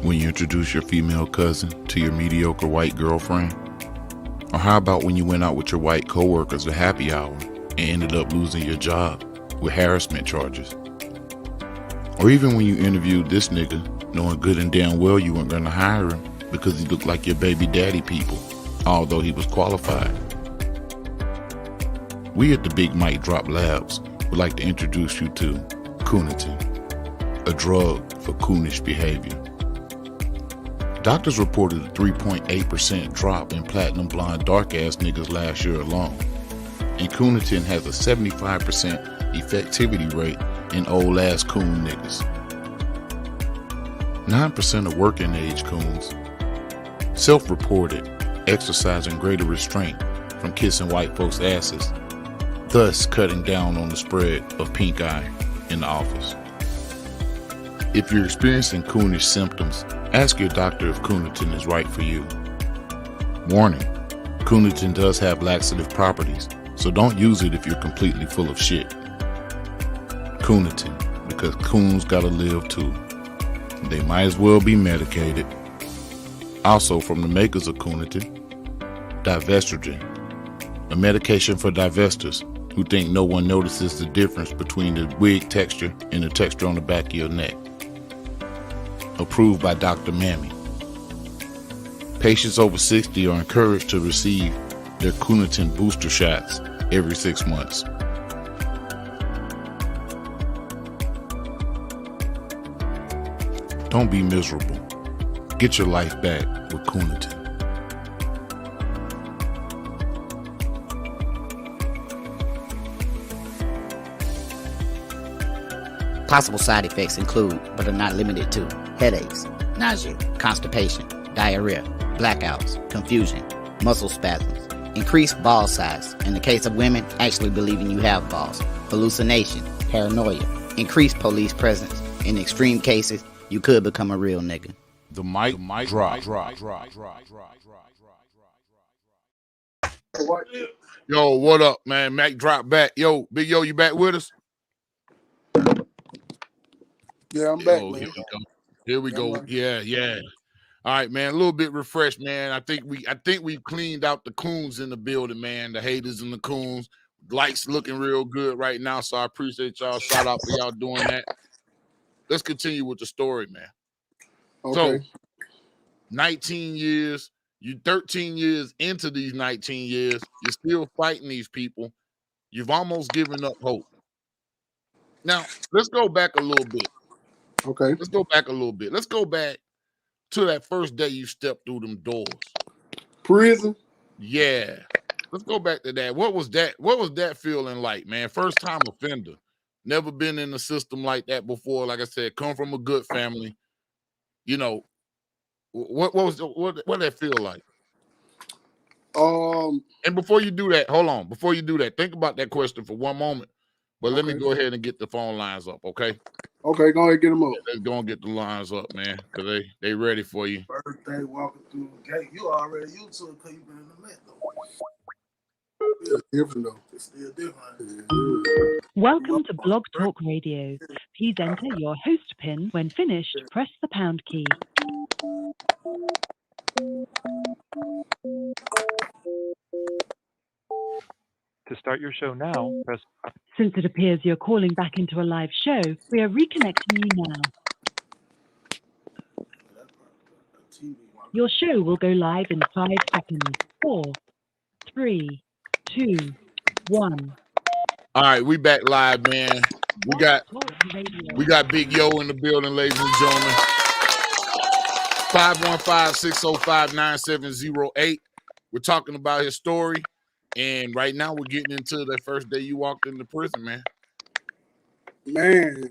when you introduced your female cousin to your mediocre white girlfriend? Or how about when you went out with your white coworkers at happy hour and ended up losing your job with harassment charges? Or even when you interviewed this nigga, knowing good and damn well you weren't going to hire him because he looked like your baby daddy people, although he was qualified. We at the Big Mike Drop Labs would like to introduce you to Coonitin, a drug for coonish behavior. Doctors reported a 3.8% drop in platinum blonde dark ass niggas last year alone, and Coonitin has a 75% effectivity rate in old ass coon niggas. 9% of working age coons self-reported exercising greater restraint from kissing white folks' asses, thus cutting down on the spread of pink eye in the office. If you're experiencing coonish symptoms, ask your doctor if Coonitin is right for you. Warning, Coonitin does have laxative properties, so don't use it if you're completely full of shit. Coonitin, because coons gotta live too. They might as well be medicated. Also from the makers of Coonitin, divestrogen, a medication for divestors who think no one notices the difference between the wig texture and the texture on the back of your neck. Approved by Dr. Mammy. Patients over 60 are encouraged to receive their Coonitin booster shots every 6 months. Don't be miserable. Get your life back with Coonitin. Possible side effects include, but are not limited to, headaches, nausea, constipation, diarrhea, blackouts, confusion, muscle spasms, increased ball size, in the case of women, actually believing you have balls, hallucination, paranoia, increased police presence. In extreme cases, you could become a real nigga. The mic drop. Yo, what up, man? Mac drop back. Yo, Big Yo, you back with us? Yeah, I'm back, Yo, man. Here we go. Yeah. All right, man. A little bit refreshed, man. I think we cleaned out the coons in the building, man. The haters and the coons. Lights looking real good right now, so I appreciate y'all. Shout out for y'all doing that. Let's continue with the story, man. Okay. So, 19 years. You 13 years into these 19 years. You're still fighting these people. You've almost given up hope. Now, let's go back a little bit. Okay. Let's go back a little bit. Let's go back to that first day you stepped through them doors. Prison? Yeah. Let's go back to that. What was that feeling like, man? First time offender. Never been in a system like that before. Like I said, come from a good family. You know, what that feel like? And before you do that, hold on. Before you do that, think about that question for one moment. But let me go ahead and get the phone lines up, okay? Okay, go ahead and get them up. Let's go and get the lines up, man, because they ready for you. Birthday walking through the gate. You already used to it because you've been in the Met, though. It's different, though. It's still different. Welcome to Blog Talk Radio. Please enter your host PIN. When finished, press the pound key. To start your show now, press... Since it appears you're calling back into a live show, we are reconnecting you now. Your show will go live in 5 seconds. 4, 3, 2, 1. All right, we back live, man. We got Big Yo in the building, ladies and gentlemen. 515-605-9708. We're talking about his story. And right now we're getting into the first day you walked into prison, man. Man,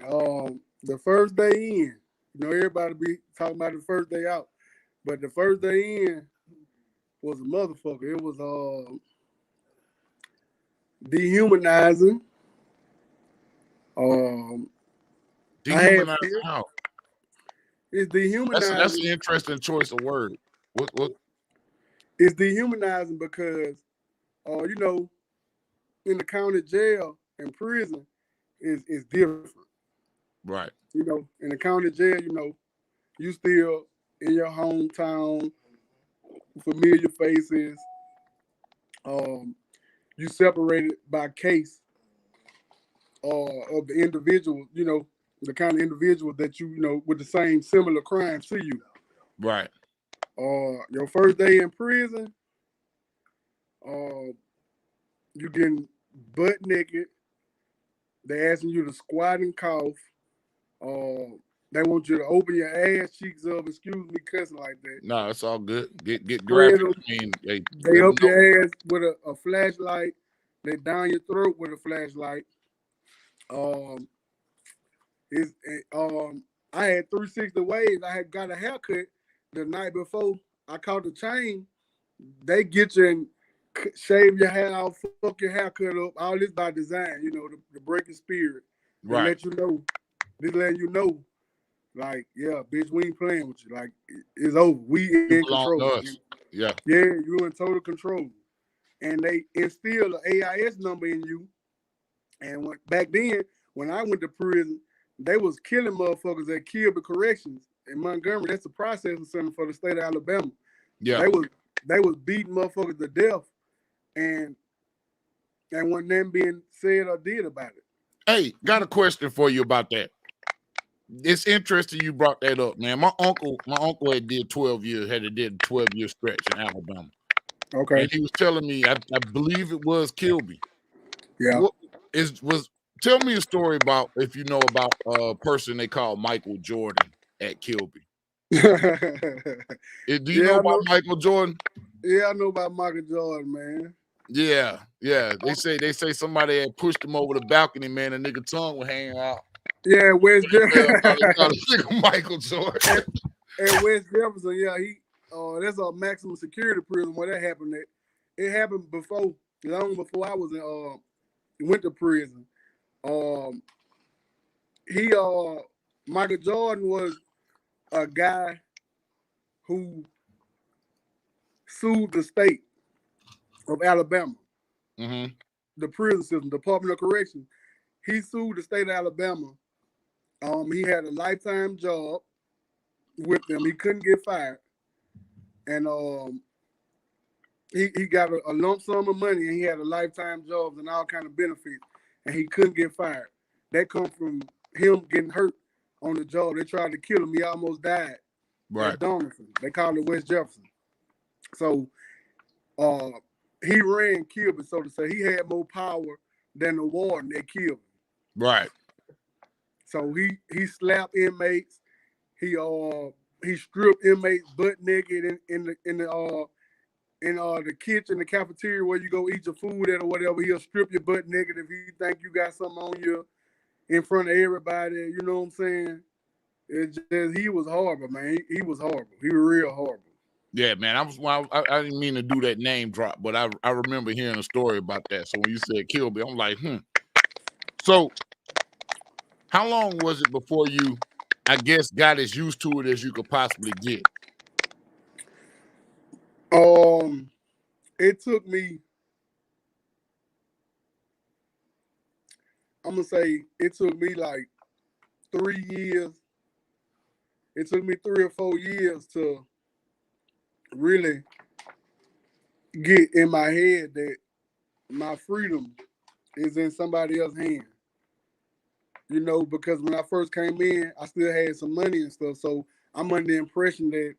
the first day in, you know, everybody be talking about the first day out, but the first day in was a motherfucker. It was dehumanizing. Dehumanizing how? It's dehumanizing. That's an interesting choice of word. What? It's dehumanizing because you know, in the county jail and prison is different. Right. You know, in the county jail, you know, you still in your hometown, familiar faces. You separated by case of the individual, you know, the kind of individual that you know with the same similar crimes to you. Right. Your first day in prison, you getting butt naked. They asking you to squat and cough. They want you to open your ass cheeks up. Excuse me, cussing like that. No, it's all good. Get graphic. I mean, they up your ass with a flashlight. They down your throat with a flashlight. I had 360 waves. I had got a haircut the night before. I caught the chain. They get you and shave your hair off, fuck your haircut up. All this by design, you know, the breaking spirit. Right. Let you know. This letting you know, like, yeah, bitch, we ain't playing with you. Like, it's over. We in control. Yeah. Yeah, you in total control. And they instill an AIS number in you. And back then, when I went to prison, they was killing motherfuckers at Kilby Corrections in Montgomery. That's the processing center for the state of Alabama. Yeah. They was beating motherfuckers to death, and wasn't nothing being said or did about it. Hey, got a question for you about that. It's interesting you brought that up, man. My uncle had did 12 years, had a 12-year stretch in Alabama. Okay. And he was telling me, I believe it was Kilby. Yeah. Tell me a story about, if you know about a person they call Michael Jordan at Kilby. Do you know about Michael Jordan? Yeah, I know about Michael Jordan, man. Yeah. They say somebody had pushed him over the balcony, man. A nigga tongue was hanging out. Yeah, West Jefferson. Michael Jordan. And West Jefferson, yeah, that's a maximum security prison where that happened at. It happened long before I was went to prison. Michael Jordan was a guy who sued the state of Alabama, the prison system, Department of Corrections. He sued the state of Alabama. He had a lifetime job with them. He couldn't get fired, and he got a lump sum of money, and he had a lifetime job and all kind of benefits, and he couldn't get fired. That come from him getting hurt on the job. They tried to kill him. He almost died. Right. At Donaldson. They called it West Jefferson. So he ran Kilby, so to say. He had more power than the warden at Kilby. Right. So he slapped inmates. He stripped inmates butt naked in the kitchen, the cafeteria where you go eat your food at or whatever. He'll strip your butt naked if you think you got something on you in front of everybody. You know what I'm saying? It's just, he was horrible, man. He was horrible. He was real horrible. Yeah, man. I didn't mean to do that name drop, but I remember hearing a story about that. So when you said Kilby, I'm like, So how long was it before you, I guess, got as used to it as you could possibly get? It took me, I'm gonna say it took me like 3 years. It took me 3 or 4 years to really get in my head that my freedom is in somebody else's hand. You know, because when I first came in, I still had some money and stuff. So I'm under the impression that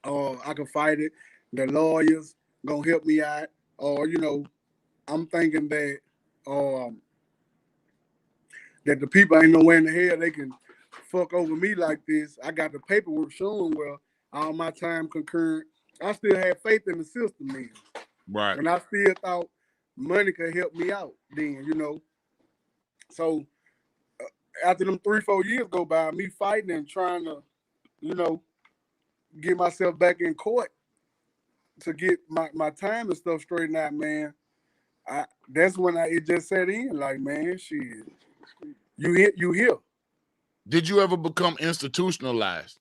I can fight it. The lawyers gonna help me out. Or, I'm thinking that that the people ain't nowhere in the hell they can fuck over me like this. I got the paperwork showing all my time concurrent. I still had faith in the system then. Right. And I still thought money could help me out then, So after them 3-4 years go by, me fighting and trying to, get myself back in court to get my time and stuff straightened out, man. That's when it just set in, like, man, shit. You here. Did you ever become institutionalized?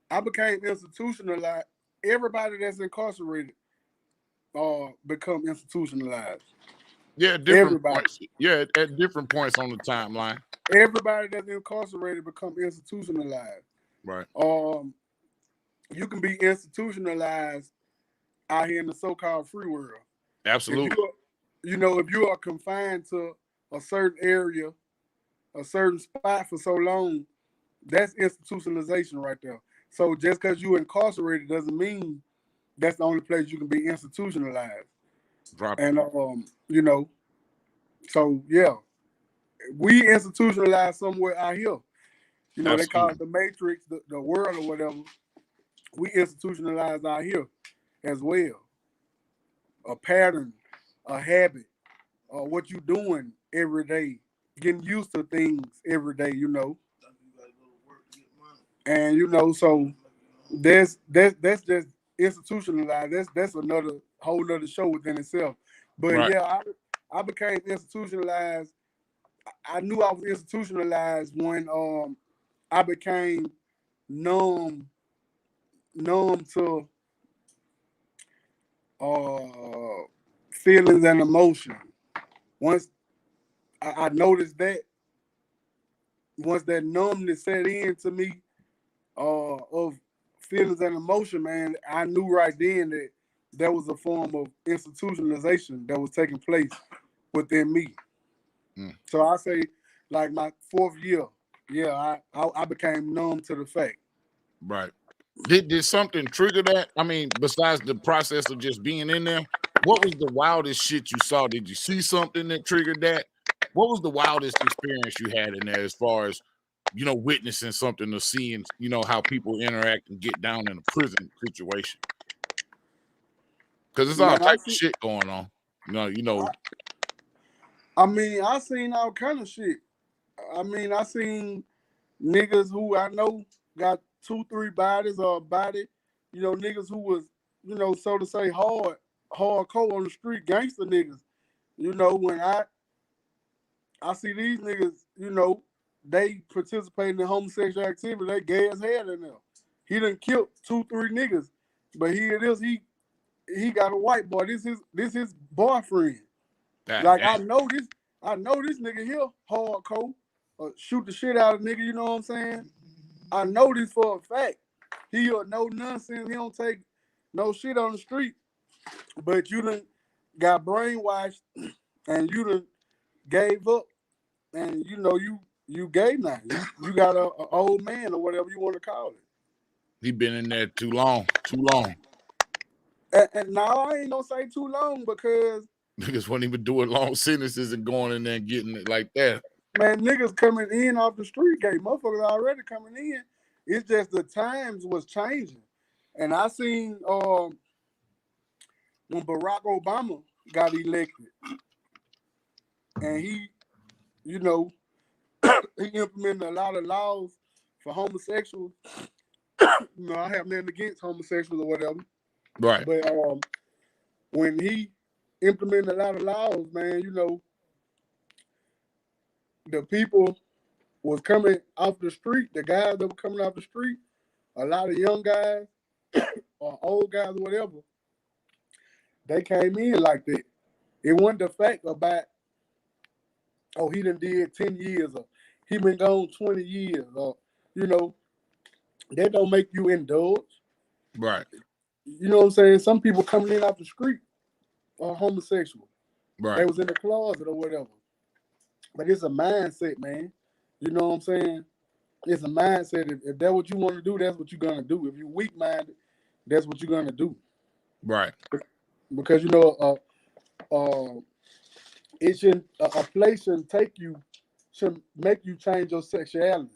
I became institutionalized. Everybody that's incarcerated become institutionalized. Yeah, different points. Yeah, at different points on the timeline. Everybody that's incarcerated become institutionalized. Right. You can be institutionalized out here in the so-called free world. Absolutely. If you are confined to a certain area, a certain spot for so long, that's institutionalization right there. So just because you're incarcerated doesn't mean that's the only place you can be institutionalized. And so yeah, we institutionalized somewhere out here. They call it the matrix, the world or whatever. We institutionalized out here as well. A pattern, a habit, what you doing every day, getting used to things every day, And so that's just institutionalized. That's another whole nother show within itself. But right. Yeah, I became institutionalized. I knew I was institutionalized when I became numb to feelings and emotion. once I noticed that, once that numbness set in to me of feelings and emotion, man, I knew right then that there was a form of institutionalization that was taking place within me. So I say, like my 4th year, yeah, I became numb to the fact. Right. Did something trigger that? I mean, besides the process of just being in there, what was the wildest shit you saw? Did you see something that triggered that? What was the wildest experience you had in there as far as, witnessing something or seeing, how people interact and get down in a prison situation? Because there's all type of shit going on. I mean, I seen all kind of shit. I mean, I seen niggas who I know got 2-3 bodies or a body. Niggas who was, so to say, hardcore on the street, gangster niggas. When I see these niggas, they participating in homosexual activity, they gay as hell in there. He done killed 2-3 niggas, but here it is, he got a white boy. This his boyfriend. I know this nigga here hardcore, shoot the shit out of nigga. You know what I'm saying? I know this for a fact. He no nonsense. He don't take no shit on the street. But you done got brainwashed, and you done gave up, and you gay now. You got a old man or whatever you want to call it. He been in there too long. And now I ain't gonna say too long because niggas wasn't even doing long sentences and going in there and getting it like that. Man, niggas coming in off the street gate. Motherfuckers already coming in. It's just the times was changing. And I seen when Barack Obama got elected, and he implemented a lot of laws for homosexuals. I have nothing against homosexuals or whatever. Right. But when he implemented a lot of laws, man, the people was coming off the street, the guys that were coming off the street, a lot of young guys or old guys or whatever, they came in like that. It wasn't the fact about, he done did 10 years or he been gone 20 years or, that don't make you indulge. Right. You know what I'm saying? Some people coming in off the street are homosexual. Right. They was in the closet or whatever. But it's a mindset, man. You know what I'm saying? It's a mindset. If that's what you want to do, that's what you're going to do. If you're weak-minded, that's what you're going to do. Right. Because, it shouldn't, a place shouldn't make you change your sexuality.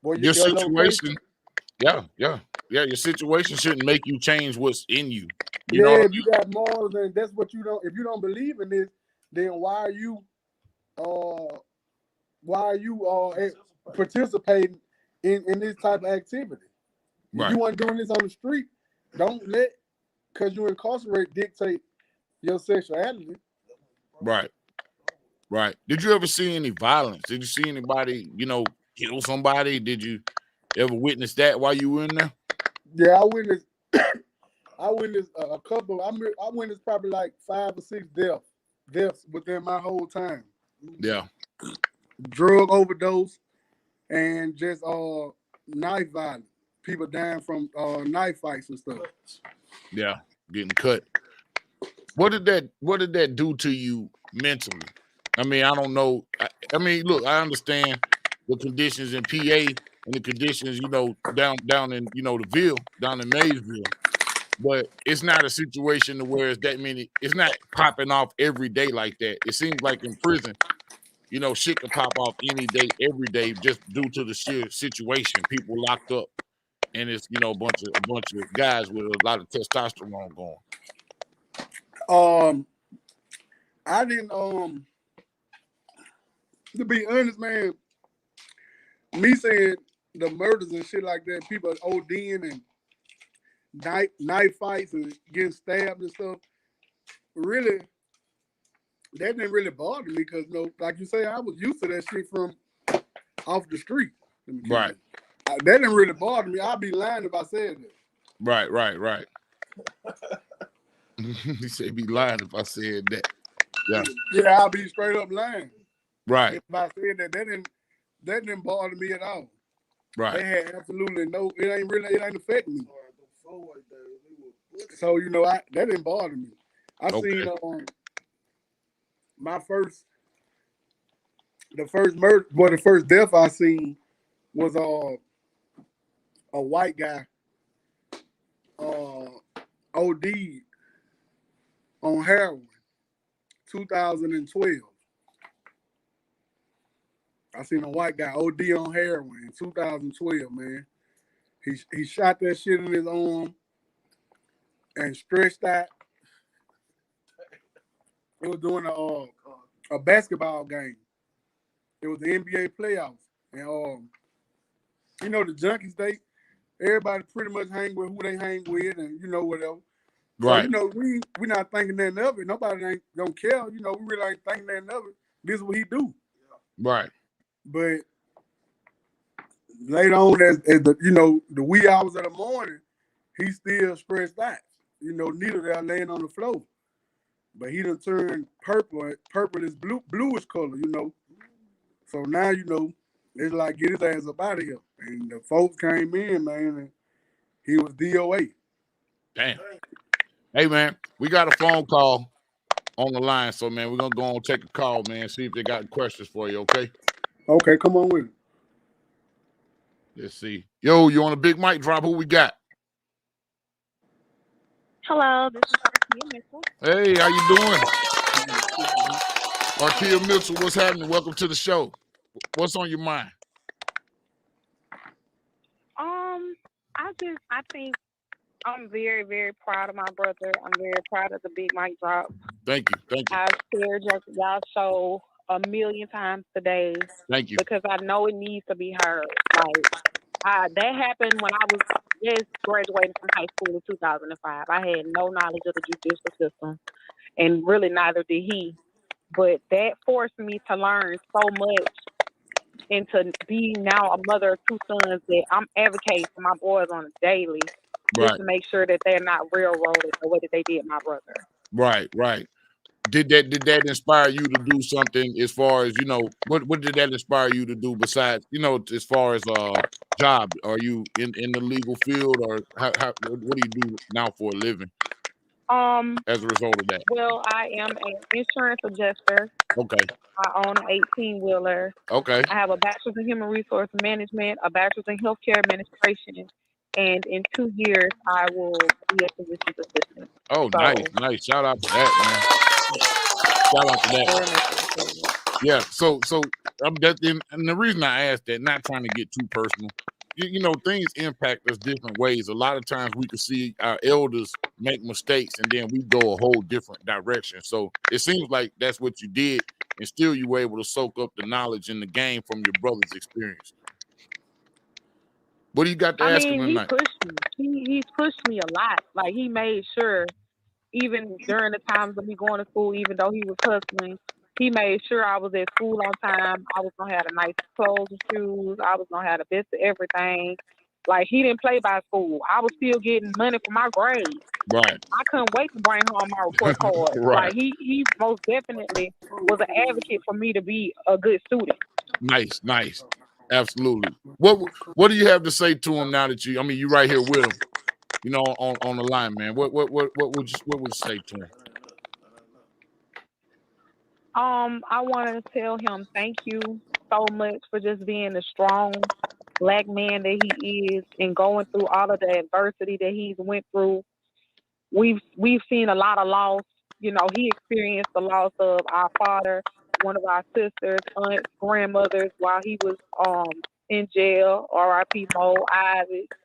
Boy, your situation, your situation shouldn't make you change what's in you. You know if you got morals and that's what you don't, if you don't believe in this, then why are you participating in this type of activity? If you weren't doing this on the street, don't let, because you incarcerate, dictate your sexuality. Right. Did you ever see any violence? Did you see anybody, kill somebody? Did you ever witness that while you were in there? Yeah, I witnessed a couple. I witnessed probably like 5 or 6 deaths within my whole time. Yeah. Drug overdose and just knife violence. People dying from knife fights and stuff. Yeah, getting cut. What did that do to you mentally? I mean, I don't know. I mean, look, I understand the conditions in PA and the conditions, down in, the Ville, down in Maysville. But it's not a situation where it's that many. It's not popping off every day like that. It seems like in prison, shit can pop off any day, every day, just due to the sheer situation. People locked up, and it's a bunch of guys with a lot of testosterone going. I didn't. To be honest, man, me saying the murders and shit like that, people ODing and knife fights and getting stabbed and stuff, really, that didn't really bother me because, like you say, I was used to that shit from off the street. Right. That didn't really bother me. I'd be lying if I said that. Right. He said be lying if I said that. Yeah. Yeah, I'll be straight up lying. Right. If I said that didn't bother me at all. Right. They had absolutely no. It ain't affect me. So that didn't bother me. I seen the first death I seen was a white guy OD'd on heroin, 2012. I seen a white guy OD on heroin in 2012, man. He shot that shit in his arm and stretched out. It was doing a basketball game. It was the NBA playoffs. And the junkies, everybody pretty much hang with who they hang with and whatever. Right. So, we not thinking nothing of it. Nobody ain't gonna care. We really ain't thinking nothing of it. This is what he do. Right. But later on, as the wee hours of the morning, he still stretched out. Neither there laying on the floor. But he done turned purple. Purple is bluish color, So now, it's like get his ass up out of here. And the folks came in, man, and he was DOA. Damn. Hey, man, we got a phone call on the line. So, man, we're going to go on and take a call, man, see if they got questions for you, okay? Okay, come on with it. Let's see. Yo, you on a big mic drop? Who we got? Hello, this is Arkia Mitchell. Hey, how you doing? Arkia Mitchell, what's happening? Welcome to the show. What's on your mind? I think I'm very, very proud of my brother. I'm very proud of the Big Mike drop. Thank you. I've shared y'all show a million times today. Thank you. Because I know it needs to be heard. Like that happened when I was just graduating from high school in 2005. I had no knowledge of the judicial system, and really neither did he. But that forced me to learn so much and to be now a mother of two sons that I'm advocating for my boys on a daily just to make sure that they're not railroaded the way that they did my brother. Right. Did that inspire you to do something as far as, what did that inspire you to do besides, as far as job? Are you in the legal field or what do you do now for a living? As a result of that? Well, I am an insurance adjuster. Okay. I own an 18-wheeler. Okay. I have a bachelor's in human resource management, a bachelor's in healthcare administration, and in 2 years I will be a physician's assistant. Oh, nice. Shout out to that, man. Shout out to that. Yeah. So and the reason I asked that, not trying to get too personal, things impact us different ways. A lot of times we can see our elders make mistakes and then we go a whole different direction. So it seems like that's what you did, and still you were able to soak up the knowledge in the game from your brother's experience. What do you got to ask him tonight? He pushed me. He's pushed me a lot. Like, he made sure, even during the times of me going to school, even though he was hustling, he made sure I was at school on time. I was going to have the nice clothes and shoes. I was going to have the best of everything. Like, he didn't play by school. I was still getting money for my grades. Right. I couldn't wait to bring home my report card. Right. Like, he most definitely was an advocate for me to be a good student. Nice. Absolutely. What do you have to say to him now that you right here with him, on the line, man? What would you say to him? I want to tell him thank you so much for just being the strong Black man that he is and going through all of the adversity that he's went through. We've seen a lot of loss. He experienced the loss of our father, one of our sisters, aunts, grandmothers while he was in jail. R.I.P. Mo, Isaac,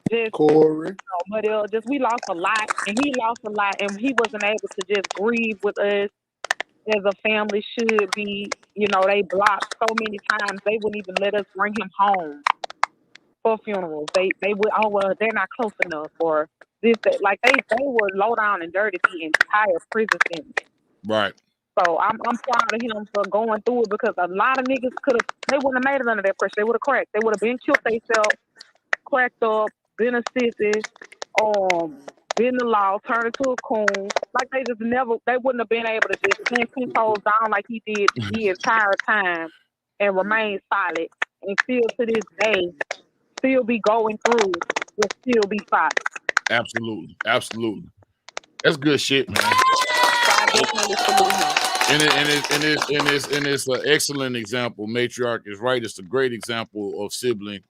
just Corey. We lost a lot, and he lost a lot, and he wasn't able to just grieve with us as a family should be. They blocked so many times they wouldn't even let us bring him home for funerals. They would, they're not close enough, or this, that. Like, they were low down and dirty the entire prison sentence. Right. So I'm proud of him for going through it, because a lot of niggas they wouldn't have made it under that pressure. They would have cracked. They would have been killed themselves, cracked up, been a sissy, been the law, turned into a coon. Like they wouldn't have been able to just send 10 toes down like he did the entire time and remain solid and still to this day, still be going through, will still be solid. Absolutely. Absolutely. That's good shit, man. So I definitely salute him. And it's an excellent example. Matriarch is right. It's a great example of sibling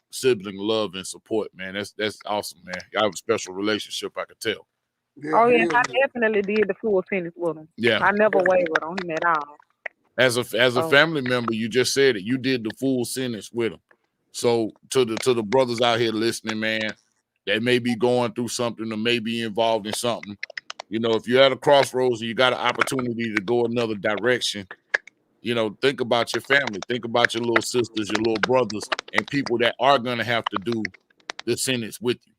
love and support, man. That's awesome, man. Y'all have a special relationship, I could tell. Yeah, Oh yeah, hell I definitely did the full sentence with him. Yeah. I never wavered on him at all. As a family member, you just said it. You did the full sentence with him. So to the brothers out here listening, man, that may be going through something or may be involved in something. You know, if you're at a crossroads and you got an opportunity to go another direction, you know, think about your family, think about your little sisters, your little brothers, and people that are gonna have to do the sentence with you.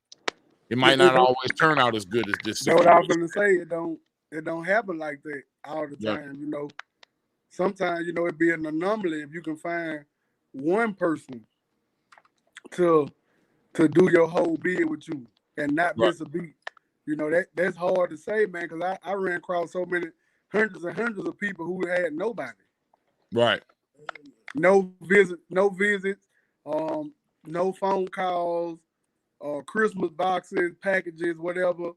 It might not always turn out as good as this. That's what I was gonna say. It don't happen like that all the Yeah. time. You know, sometimes it be an anomaly if you can find one person to do your whole bid with you and not miss a beat. You know, that's hard to say, man, because I ran across so many hundreds and hundreds of people who had nobody. Right. No visits, no phone calls, Christmas boxes, packages, whatever.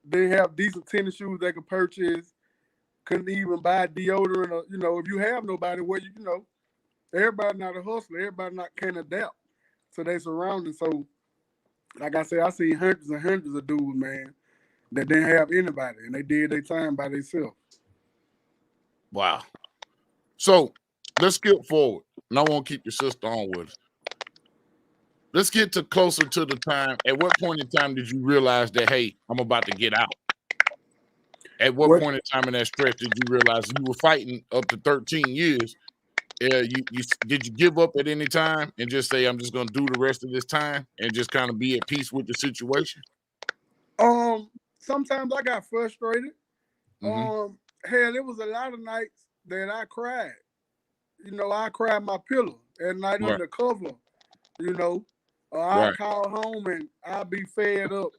Didn't have decent tennis shoes they could purchase. Couldn't even buy deodorant. Or, if you have nobody, everybody not a hustler. Everybody not can adapt to their surroundings. So, like I said, I see hundreds and hundreds of dudes, man, that didn't have anybody, and they did their time by themselves. Wow. So let's skip forward, and I won't keep your sister on with us. Let's get to closer to the time. At what point in time did you realize that, hey, I'm about to get out? At what point in time in that stretch did you realize you were fighting up to 13 years? Did you give up at any time and just say, I'm just going to do the rest of this time and just kind of be at peace with the situation? Sometimes I got frustrated. Mm-hmm. Hell, it was a lot of nights that I cried. I cried my pillow at night under cover. I'll call home and I'll be fed up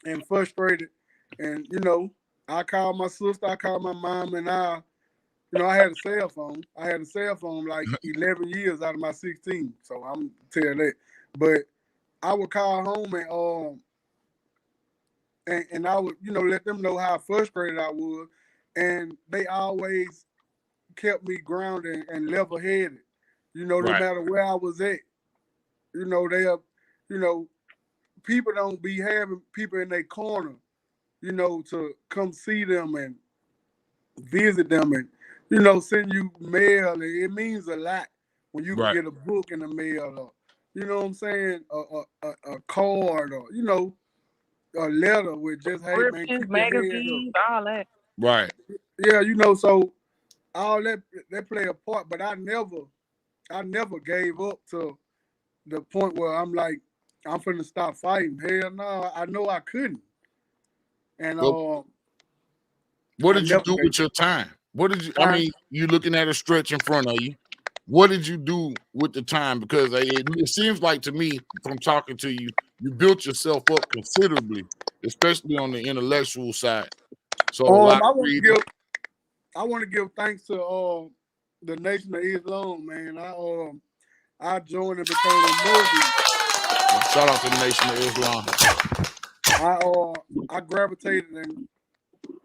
and frustrated. And, I call my sister, I call my mom, and I had a cell phone. I had a cell phone like 11 years out of my 16. So I'm telling that. But I would call home and I would, let them know how frustrated I was. And they always kept me grounded and level-headed. No matter where I was at. People don't be having people in their corner, to come see them and visit them and, send you mail. And it means a lot when you can get a book in the mail or, you know what I'm saying, a card or, a letter with just, hey, man, keep magazines, all that. Right. Yeah, so all that play a part, but I never gave up to the point where I'm like, I'm finna stop fighting. Hell no, I know I couldn't. And what did you do with your time? What did you? I mean, you looking at a stretch in front of you. What did you do with the time? Because it seems like to me, from talking to you, you built yourself up considerably, especially on the intellectual side. So I want to give thanks to the Nation of Islam, man. I joined and became a Muslim. Shout out to the Nation of Islam. I gravitated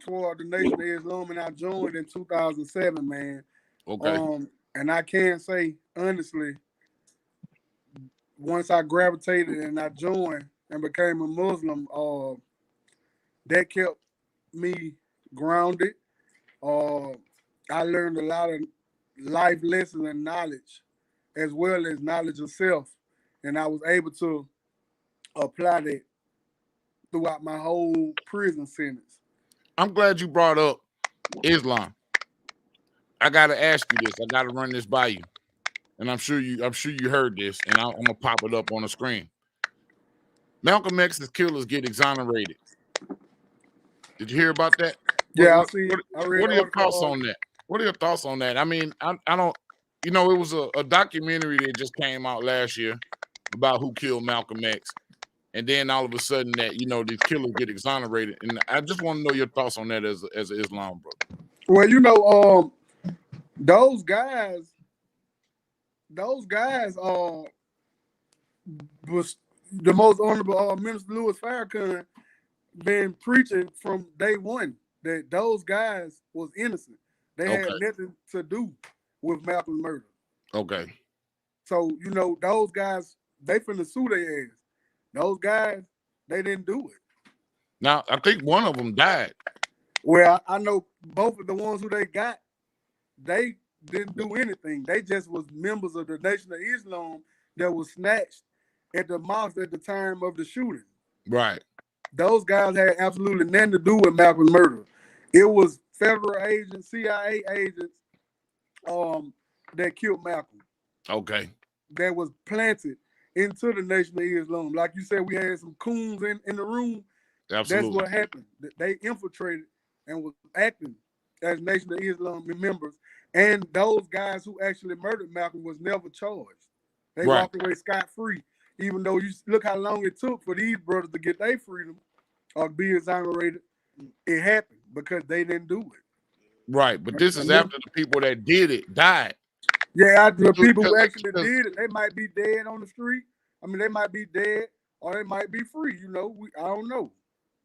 toward the Nation of Islam, and I joined in 2007, man. Okay. And I can say honestly, once I gravitated and I joined and became a Muslim, that kept me grounded. I learned a lot of life lessons and knowledge, as well as knowledge of self. And I was able to apply that throughout my whole prison sentence. I'm glad you brought up Islam. I gotta ask you this. I gotta run this by you. And I'm sure you heard this, and I'm gonna pop it up on the screen. Malcolm X's killers get exonerated. Did you hear about that? Yeah, what are your thoughts on that? What are your thoughts on that? I mean, I don't, it was a documentary that just came out last year about who killed Malcolm X. and then all of a sudden that, you know, these killers get exonerated. And I just want to know your thoughts on that as an Islam brother. Well, you know, those guys was the most honorable Minister Louis Farrakhan been preaching from day one that those guys was innocent. They had nothing to do with Malcolm's murder. Okay. So, you know, those guys, they finna sue their ass. Those guys, they didn't do it. Now, I think one of them died. Well, I know both of the ones who they got, they didn't do anything. They just was members of the Nation of Islam that was snatched at the mosque at the time of the shooting. Right. Those guys had absolutely nothing to do with Malcolm's murder. It was federal agents, CIA agents, that killed Malcolm. Okay. That was planted into the Nation of Islam. Like you said, we had some coons in the room. Absolutely. That's what happened. They infiltrated and was acting as Nation of Islam members. And those guys who actually murdered Malcolm was never charged. They walked away scot-free, even though you look how long it took for these brothers to get their freedom or be exonerated. It happened because they didn't do it. Right, but this is after the people that did it died. Yeah, after the people who actually did it, they might be dead on the street. I mean, they might be dead or they might be free. You know, I don't know.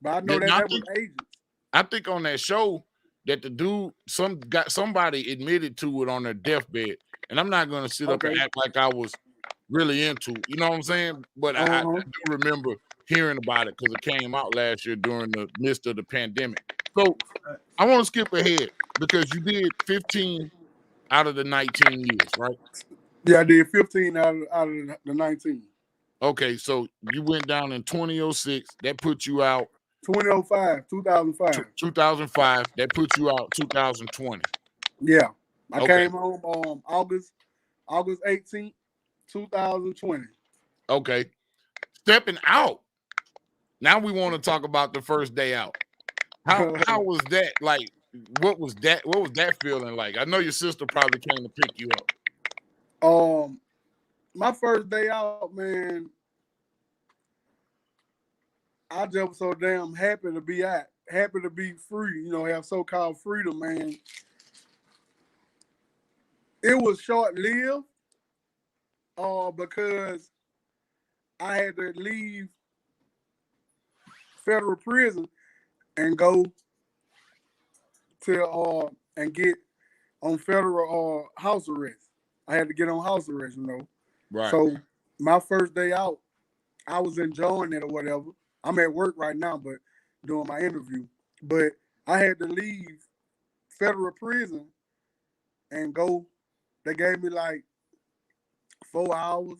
But I know that was agents. I think on that show that the dude, somebody admitted to it on their deathbed. And I'm not going to sit up and act like I was really into it. You know what I'm saying? But I do remember hearing about it because it came out last year during the midst of the pandemic. So I want to skip ahead because you did 15 out of the 19 years, right? Yeah, I did 15 out of the 19. Okay, so you went down in 2006. That put you out 2005. 2005. That put you out 2020. Yeah. I came home August 18th, 2020. Okay. Stepping out. Now we want to talk about the first day out. How was that? Like, what was that feeling like? I know your sister probably came to pick you up. My first day out, man, I just was so damn happy to be out, happy to be free, you know, have so-called freedom, man. It was short-lived, because I had to leave federal prison and go to and get on federal house arrest. I had to get on house arrest, you know. Right. So my first day out, I was enjoying it or whatever. I'm at work right now, but doing my interview. But I had to leave federal prison and go. They gave me like 4 hours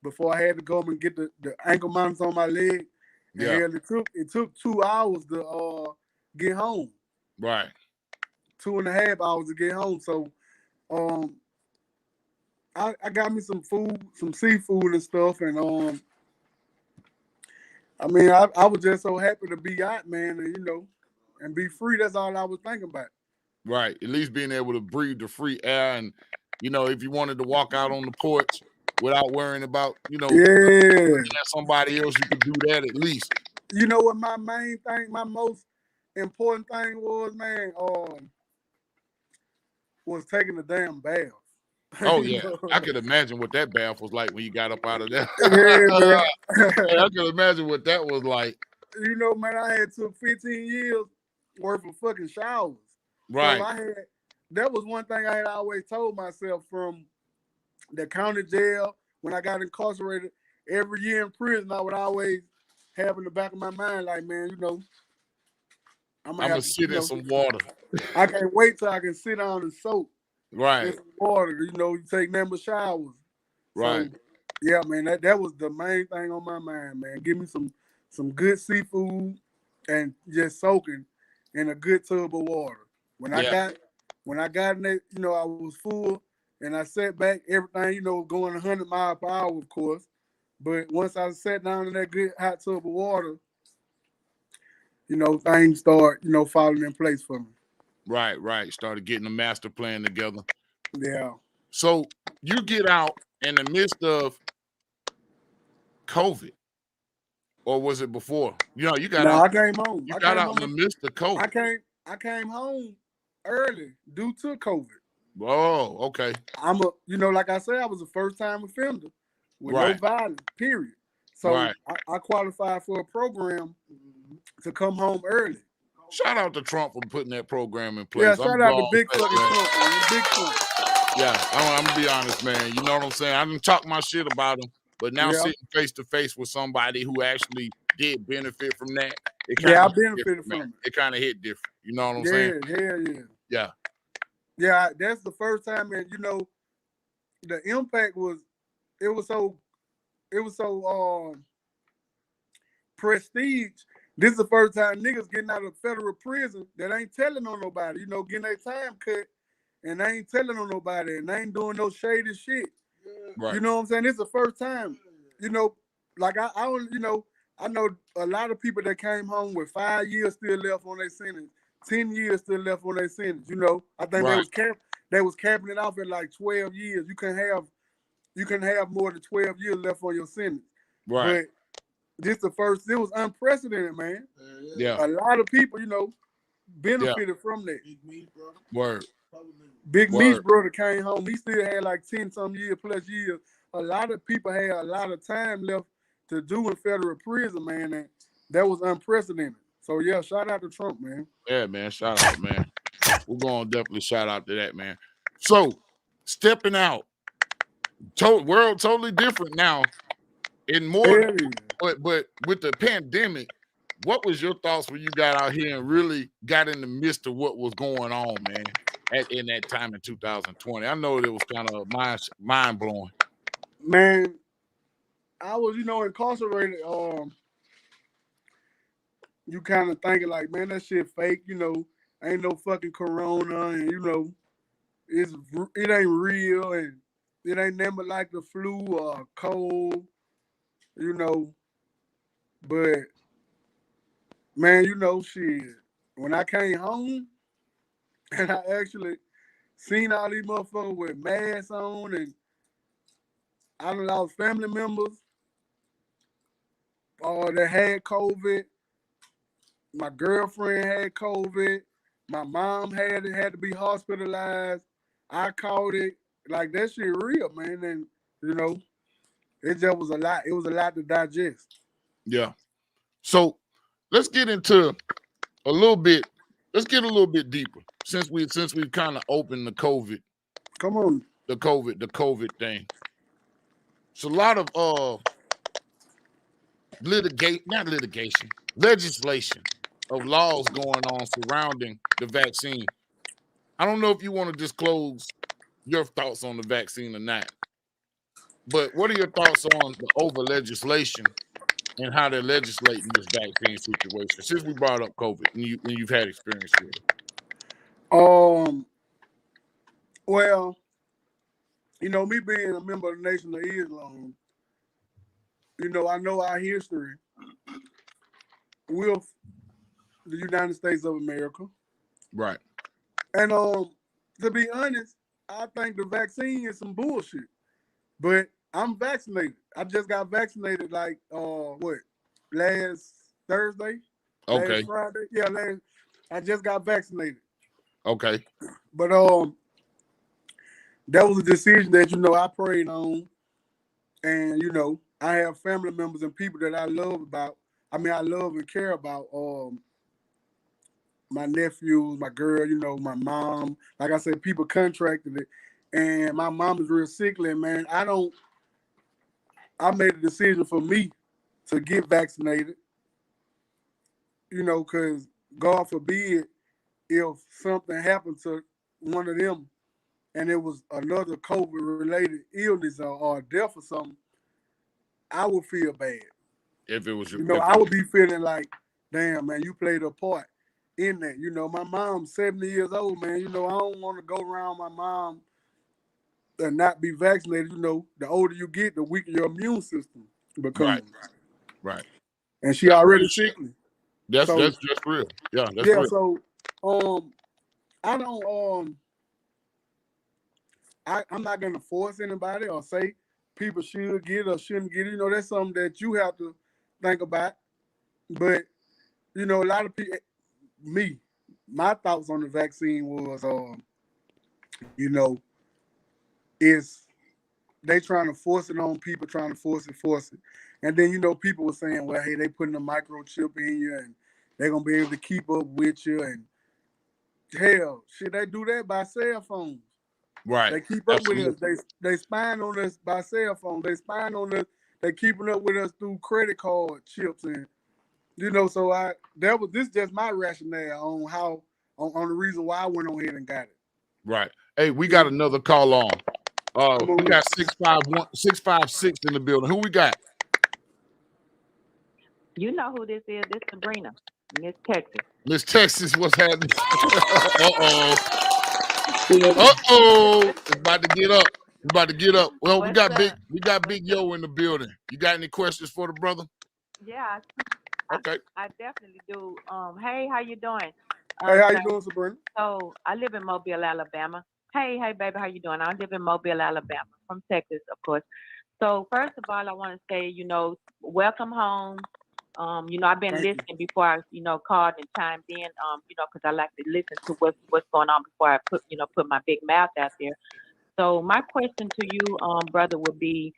before I had to go and get the ankle monitors on my leg. Yeah. And it took 2 hours to get home. Right. 2.5 hours to get home. So I got me some food, some seafood and stuff, and I mean, I was just so happy to be out, man, and, you know, and be free. That's all I was thinking about. Right. At least being able to breathe the free air, and, you know, if you wanted to walk out on the porch without worrying about, you know, somebody else, you could do that at least. You know what my main thing, my most important thing was, man, was taking a damn bath. Oh, yeah. I could imagine what that bath was like when you got up out of there. Yeah, I could imagine what that was like. You know, man, I had took 15 years worth of fucking showers. Right. So that was one thing I had always told myself from the county jail when I got incarcerated. Every year in prison, I would always have in the back of my mind, like, man, you know, I'm gonna sit in some water. I can't wait till I can sit down and soak. Right. In some water, you know, you take number showers. Right. So, yeah, man, that was the main thing on my mind, man. Give me some good seafood and just soaking in a good tub of water. When I got in it, you know, I was full and I sat back, everything, you know, going 100 miles per hour, of course. But once I sat down in that good hot tub of water, you know, things start, you know, falling in place for me. Right, right. Started getting a master plan together. Yeah. So you get out in the midst of COVID. or was it before? You know, you got No, out. I came home. You I got came out in home. the midst of COVID. I came home early due to COVID. Oh, okay. Like I said, I was a first-time offender with no Right. violence, period. So Right. I qualified for a program to come home early. Shout out to Trump for putting that program in Yeah, place. shout out to Big man. fucking Trump, man. Big Trump. Yeah, I'm gonna be honest, man. You know what I'm saying? I didn't talk my shit about him, but now Yeah. sitting face to face with somebody who actually did benefit from that, it Yeah, I kind of benefited from it. It kind of hit different. You know what I'm saying? Hell yeah. Yeah. Yeah, that's the first time, and the impact was so prestige. This is the first time niggas getting out of federal prison that ain't telling on nobody, getting their time cut, and they ain't telling on nobody, and they ain't doing no shady shit. Right. You know what I'm saying? This is the first time. Like I know a lot of people that came home with 5 years still left on their sentence, 10 years still left on their sentence. I think they was capping it off at like 12 years. You can have more than 12 years left on your sentence. Right. But this the first. It was unprecedented, man. Yeah. A lot of people, benefited from that. Word. Big Meech's brother came home. He still had like 10-some years plus years. A lot of people had a lot of time left to do in federal prison, man. And that was unprecedented. So yeah, shout out to Trump, man. Yeah, man. Shout out, man. We're gonna definitely shout out to that, man. So stepping out, world totally different now. In more, but with the pandemic, what was your thoughts when you got out here and really got in the midst of what was going on, man, in that time in 2020? I know it was kind of mind blowing. Man, I was, incarcerated. You kind of thinking like, man, that shit fake. Ain't no fucking corona, and it ain't real, and it ain't never like the flu or cold. But man, shit. When I came home and I actually seen all these motherfuckers with masks on, and I done lost family members that had COVID. My girlfriend had COVID. My mom had to be hospitalized. I caught it. Like, that shit real, man. And, it just was a lot. It was a lot to digest. Yeah. So let's get into a little bit. Let's get a little bit deeper since we kind of opened the COVID. Come on. The COVID thing. It's a lot of legislation of laws going on surrounding the vaccine. I don't know if you want to disclose your thoughts on the vaccine or not, but what are your thoughts on the over legislation and how they're legislating this vaccine situation since we brought up COVID and you've had experience with it? Well, me being a member of the Nation of Islam, I know our history with the United States of America. Right. And to be honest, I think the vaccine is some bullshit. But I'm vaccinated. I just got vaccinated like last Thursday? Okay. Last Friday? Yeah, I just got vaccinated. Okay. But that was a decision that I prayed on. And I have family members and people that I love I love and care about. My nephews, my girl, my mom. Like I said, people contracted it. And my mom is real sickly, man. I made a decision for me to get vaccinated, because God forbid if something happened to one of them and it was another COVID-related illness or death or something, I would feel bad. If it was I would be feeling like, damn, man, you played a part in that. My mom's 70 years old, man. I don't want to go around my mom and not be vaccinated. The older you get, the weaker your immune system becomes. Right. And she already sickly. That's real. Yeah, that's real. So I don't I'm not gonna force anybody or say people should get it or shouldn't get it. That's something that you have to think about. But you know, a lot of people, my thoughts on the vaccine was, you know, is they trying to force it on people, trying to force it. And then, you know, people were saying, well, hey, they putting a microchip in you and they're going to be able to keep up with you. And hell, should they do that by cell phones? Right. They keep up Absolutely. with us. They spying on us by cell phone. They spying on us. They keeping up with us through credit card chips. And, you know, so this just my rationale on how, on the reason why I went on ahead and got it. Right. Hey, we got another call on. Come on We got 656 in the building. Who we got? You know who this is. This Sabrina, Miss Texas. Miss Texas, what's happening? Uh-oh. It's about to get up. It's about to get up. Well, we got Big Yo in the building. You got any questions for the brother? Yeah. Okay. I definitely do. Hey, how you doing? Hey, how you doing, Sabrina? So I live in Mobile, Alabama. Hey, baby, how you doing? I live in Mobile, Alabama, from Texas, of course. So first of all, I want to say, you know, welcome home. You know, I've been listening before I, you know, called and chimed in. You know, because I like to listen to what's going on before I put my big mouth out there. So my question to you, brother, would be,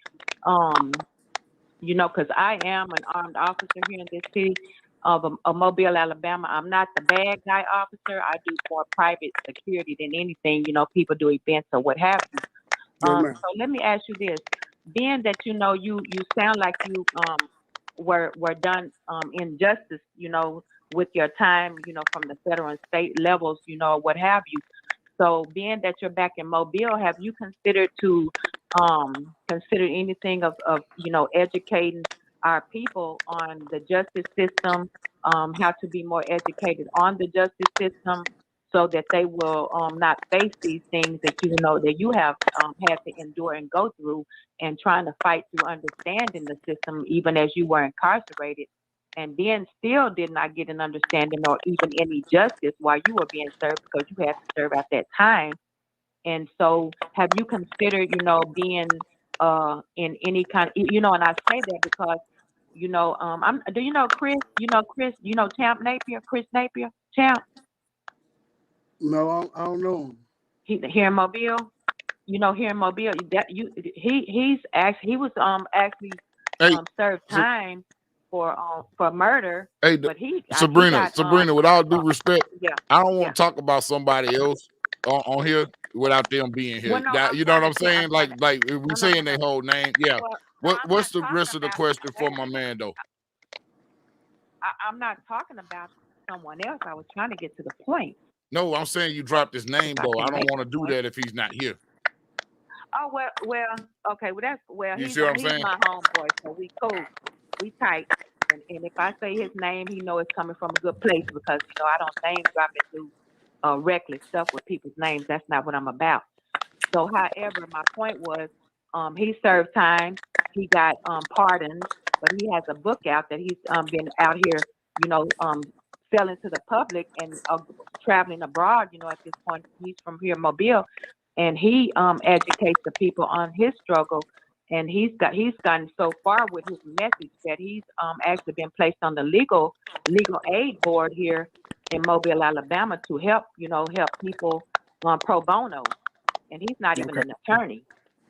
you know, because I am an armed officer here in this city of Mobile, Alabama. I'm not the bad guy officer. I do more private security than anything. You know, people do events or what have you. So let me ask you this: being that you know you sound like you were done injustice, you know, with your time, you know, from the federal and state levels, you know, what have you. So being that you're back in Mobile, have you considered anything of you know, educating our people on the justice system, how to be more educated on the justice system so that they will not face these things that you know that you have had to endure and go through, and trying to fight through understanding the system even as you were incarcerated, and then still did not get an understanding or even any justice while you were being served because you had to serve at that time. And so have you considered, you know, being in any kind of, you know, and I say that because, you know, do you know Chris, Champ Napier, Chris Napier, Champ? No, I don't know him. Here in Mobile, you know, here in Mobile, he was actually served time for murder. Hey, but Sabrina, with all due respect, I don't want to talk about somebody else on here without them being here. You know what I'm saying? Like if we saying their whole name, yeah. What's the rest of the question for my man though? I'm not talking about someone else. I was trying to get to the point. No, I'm saying you dropped his name though. I don't want to do that if he's not here. Oh well, okay. You he's see what I'm saying? my homeboy, so we cool, we tight. And if I say his name, he know it's coming from a good place because you know I don't name drop and do reckless stuff with people's names. That's not what I'm about. So, however, my point was, he served time. He got pardoned, but he has a book out that he's been out here, you know, selling to the public and traveling abroad. You know, at this point, he's from here, Mobile, and he educates the people on his struggle. And he's gotten so far with his message that he's actually been placed on the legal aid board here in Mobile, Alabama, to help people pro bono. And he's not even an attorney.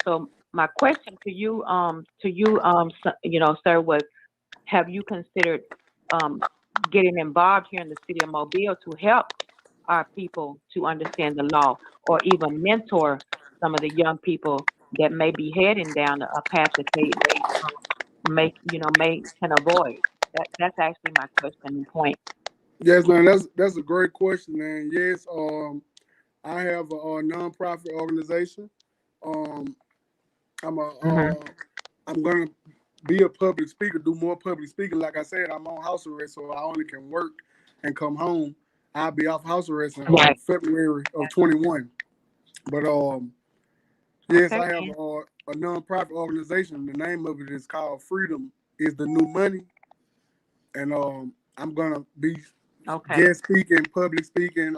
So my question to you, sir, was: have you considered getting involved here in the city of Mobile to help our people to understand the law, or even mentor some of the young people that may be heading down a path that they can avoid? That's actually my question and point. Yes, man, that's a great question, and yes, I have a nonprofit organization. I'm gonna be a public speaker, do more public speaking. Like I said, I'm on house arrest, so I only can work and come home. I'll be off house arrest in February of 21. But yes, I have a nonprofit organization. The name of it is called Freedom is the New Money, and I'm gonna be guest speaking, public speaking.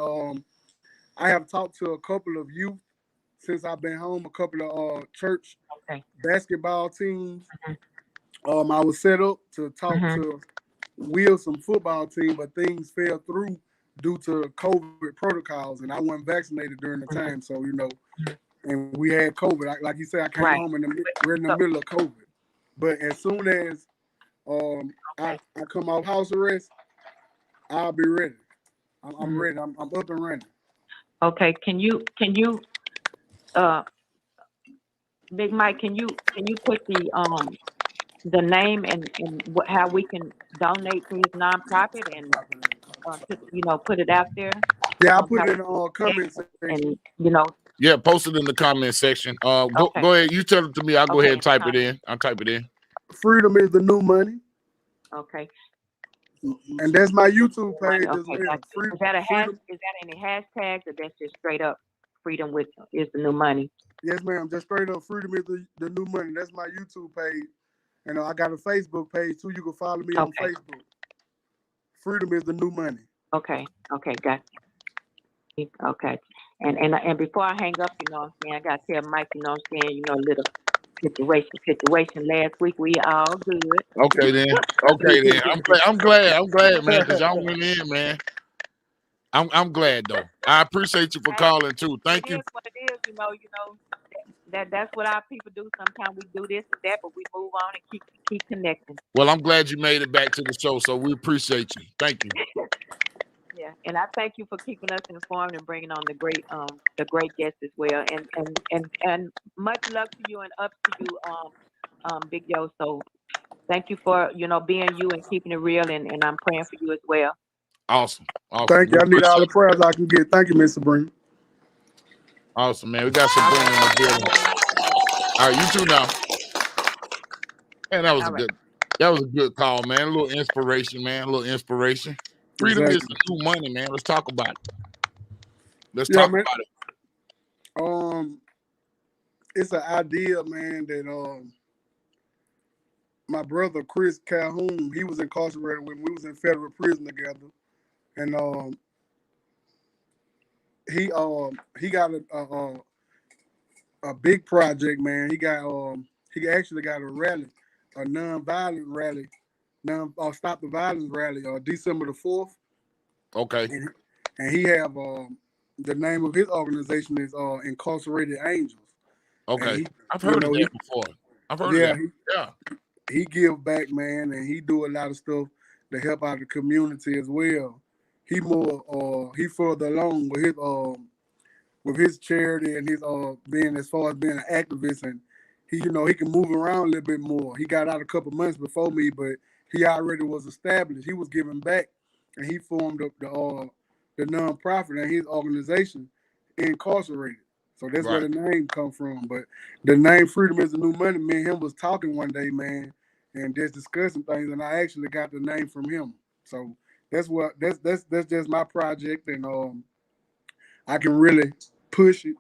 I have talked to a couple of youth since I've been home, a couple of church basketball teams. I was set up to talk Mm-hmm. to Wilson football team, but things fell through due to COVID protocols, and I wasn't vaccinated during the time. So and we had COVID. Like you said, I came Right. home we're in the So, middle of COVID. But as soon as I okay. come off house arrest, I'll be ready. I'm Mm. ready. I'm up and running. Okay. Can you Big Mike, can you put the name and how we can donate to his nonprofit and put it out there Yeah, I how put it in we the can comment connect section. and Yeah, post it in the comment section. Go okay, ahead. You tell it to me. I'll go ahead okay, and in the type it comment, in. I'll type it in. Freedom is the new money, okay, and that's my YouTube money, page as okay, well. got you. Is that Freedom. is that any hashtags or that's just straight up freedom with is the new money? Yes, ma'am. Just straight up. Freedom is the new money. That's my YouTube page, and I got a Facebook page too. You can follow me on Okay, Facebook. Freedom is the new money. okay, got you. Okay. And before I hang up, you know what I'm saying, I gotta tell Mike, you know what I'm saying, a little situation. Last week we all good. Okay then. Okay then. I'm glad, man, because y'all went in, man. I'm glad though. I appreciate you for Hey, calling too. it Thank you. is what it is, that's what our people do. Sometimes we do this and that, but we move on and keep connecting. Well, I'm glad you made it back to the show, so we appreciate you. Thank you. Yeah, and I thank you for keeping us informed and bringing on the great guests as well. And much luck to you and up to you, Big Yo. So thank you for being you and keeping it real, and I'm praying for you as well. Awesome. Thank We you. I need all the appreciate it. prayers I can get. Thank you, Miss Sabrina. Awesome, man. We got Sabrina in the building. All right, you too now. Man, that was All right. a good call, man. A little inspiration, man. A little inspiration. Freedom is Exactly. the new money, man. Let's talk about it. Let's Yeah, talk man. about it. It's an idea, man, that my brother Chris Calhoun, he was incarcerated when we was in federal prison together, and he got a big project, man. He actually got a rally, a non-violent rally, stop the violence rally, December the 4th. Okay. And he have the name of his organization is Incarcerated Angels. Okay. He, I've heard of that before. I've heard of that. Yeah. He give back, man, and he do a lot of stuff to help out the community as well. He he further along with his charity and his being as far as being an activist, and he can move around a little bit more. He got out a couple months before me, but he already was established. He was giving back, and he formed up the nonprofit and his organization, Incarcerated. So that's where Right. the name come from. But the name Freedom is the New Money. Me and him was talking one day, man, and just discussing things, and I actually got the name from him. So that's just my project, and I can really push it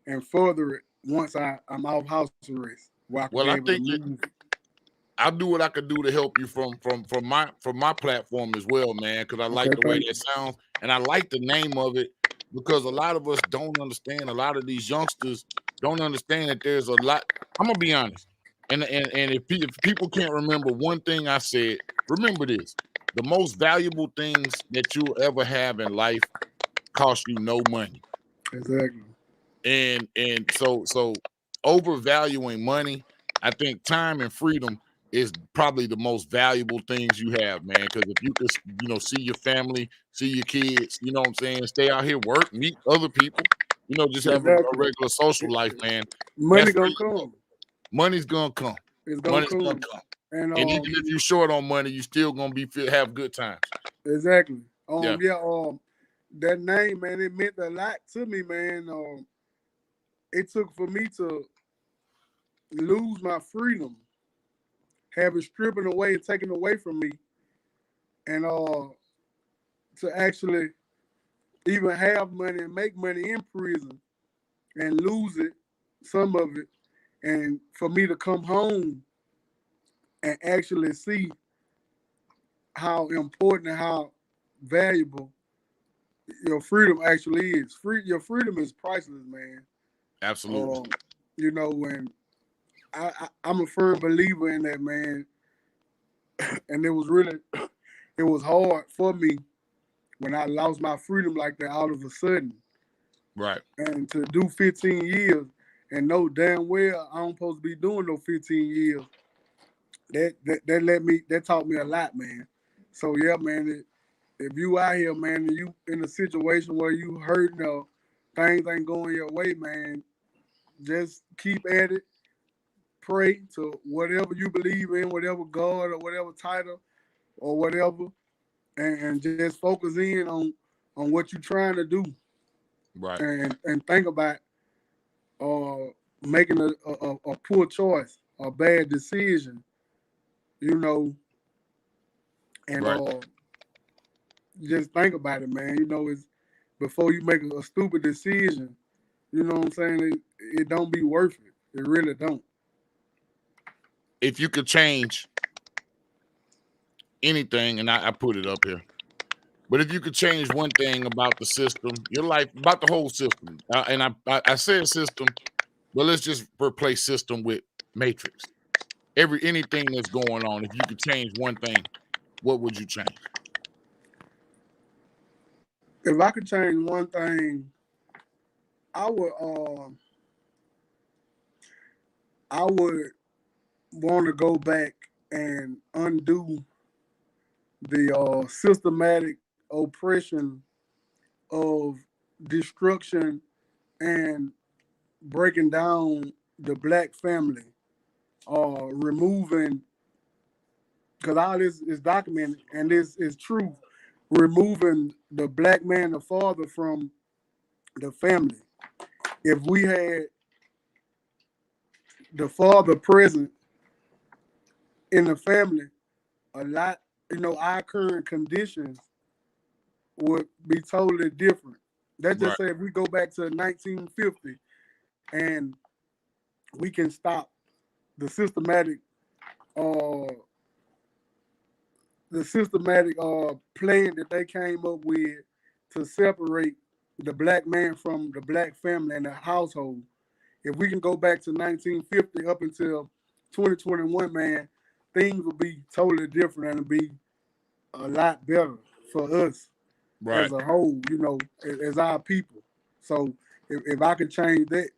and further it once I'm off house arrest, where I can be Well, I able to think move. I'll do what I could do to help you from my platform as well, man, because I like the way that sounds, and I like the name of it because a lot of us don't understand. A lot of these youngsters don't understand that there's a lot. I'm gonna be honest, and if people can't remember one thing I said, remember this: the most valuable things that you'll ever have in life cost you no money. Exactly. And so overvaluing money, I think time and freedom is probably the most valuable things you have, man. Because if you could, see your family, see your kids, you know what I'm saying, stay out here, work, meet other people, just have a Exactly. regular social life, man. Money That's gonna really come. money's gonna come. It's gonna Money's gonna come. come. And And even if you're short on money, you still gonna have good times. exactly. Yeah. That name, man, it meant a lot to me, man. It took for me to lose my freedom, have it stripping away and taken away from me, and to actually even have money and make money in prison and lose it, some of it, and for me to come home and actually see how important and how valuable your freedom actually is. Your freedom is priceless, man. Absolutely. And I'm a firm believer in that, man. and it was hard for me when I lost my freedom like that all of a sudden. Right. And to do 15 years and know damn well I'm supposed to be doing no 15 years. That taught me a lot, man. So yeah, man, if you out here, man, and you in a situation where you hurting or things ain't going your way, man, just keep at it. Pray to whatever you believe in, whatever God or whatever title or whatever, and just focus in on what you're trying to do. Right. And think about making a poor choice, a bad decision, you know, and right. Just think about it, man. You know, it's before you make a stupid decision, you know what I'm saying? It don't be worth it. It really don't. If you could change anything, and I put it up here, but if you could change one thing about the system, your life, about the whole system, and I said system, but let's just replace system with matrix. Anything that's going on, if you could change one thing, what would you change? If I could change one thing, I would want to go back and undo the systematic oppression of destruction and breaking down the black family, removing, because all this is documented and this is true, removing the black man, the father, from the family. If we had the father present in the family, a lot, our current conditions would be totally different. Let's just say if we go back to 1950 and we can stop the systematic plan that they came up with to separate the black man from the black family and the household. If we can go back to 1950 up until 2021, man, things will be totally different and it'll be a lot better for us as a whole, as our people. So if I could change that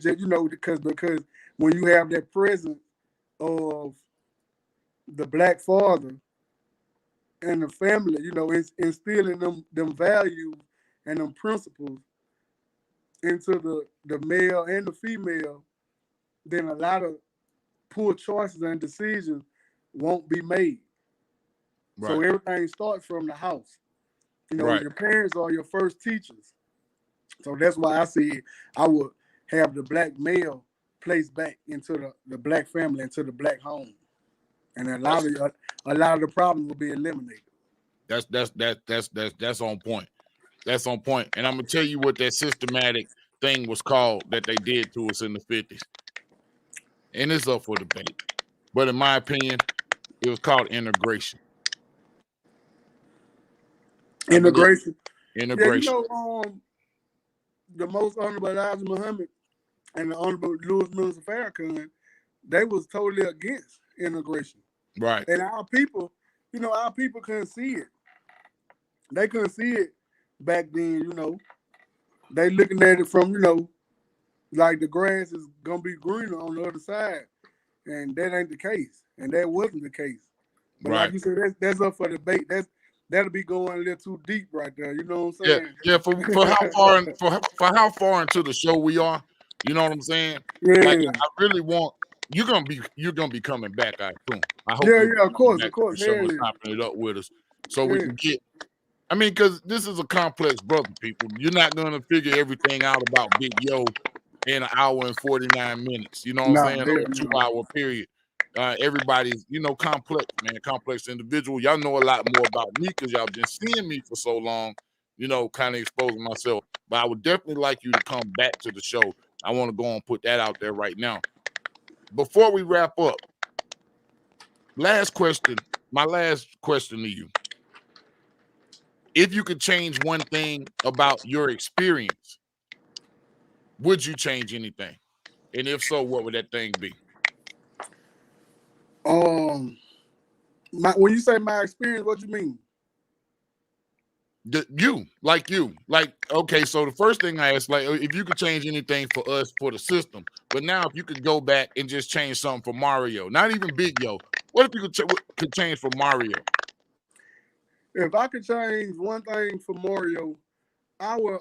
just, because when you have that presence of the black father and the family, it's instilling them values and them principles into the male and the female, then a lot of poor choices and decisions won't be made. Right. So everything starts from the house. Your parents are your first teachers. So that's why I said I would have the black male placed back into the black family, into the black home, and a lot of the problems will be eliminated. That's on point. That's on point. And I'm gonna tell you what that systematic thing was called that they did to us in the 50s. And it's up for debate. But in my opinion, it was called integration. Integration. Yeah, the most honorable Elijah Muhammad and the honorable Louis Mills Farrakhan, they was totally against integration. Right. And our people couldn't see it. They couldn't see it back then, They looking at it from, like the grass is gonna be greener on the other side. And that ain't the case. And that wasn't the case. But like you said, that's up for debate. That'll be going a little too deep right there. You know what I'm saying? Yeah. For how far into the show we are, you know what I'm saying? Yeah. Like, I really want you're gonna be coming back, I assume. I hope of course. The show and chopping it up with us, so we can get. I mean, because this is a complex brother, people. You're not gonna figure everything out about Big Yo in an hour and 49 minutes. You know what I'm saying? Over a 2-hour period. Everybody's, complex, man, complex individual. Y'all know a lot more about me because y'all been seeing me for so long, kind of exposing myself. But I would definitely like you to come back to the show. I want to go and put that out there right now. Before we wrap up, my last question to you. If you could change one thing about your experience, would you change anything? And if so, what would that thing be? When you say my experience, what you mean? Okay, so the first thing I asked, like, if you could change anything for us for the system, but now if you could go back and just change something for Mario, not even Big Yo, what if you could change for Mario? If I could change one thing for Mario, I would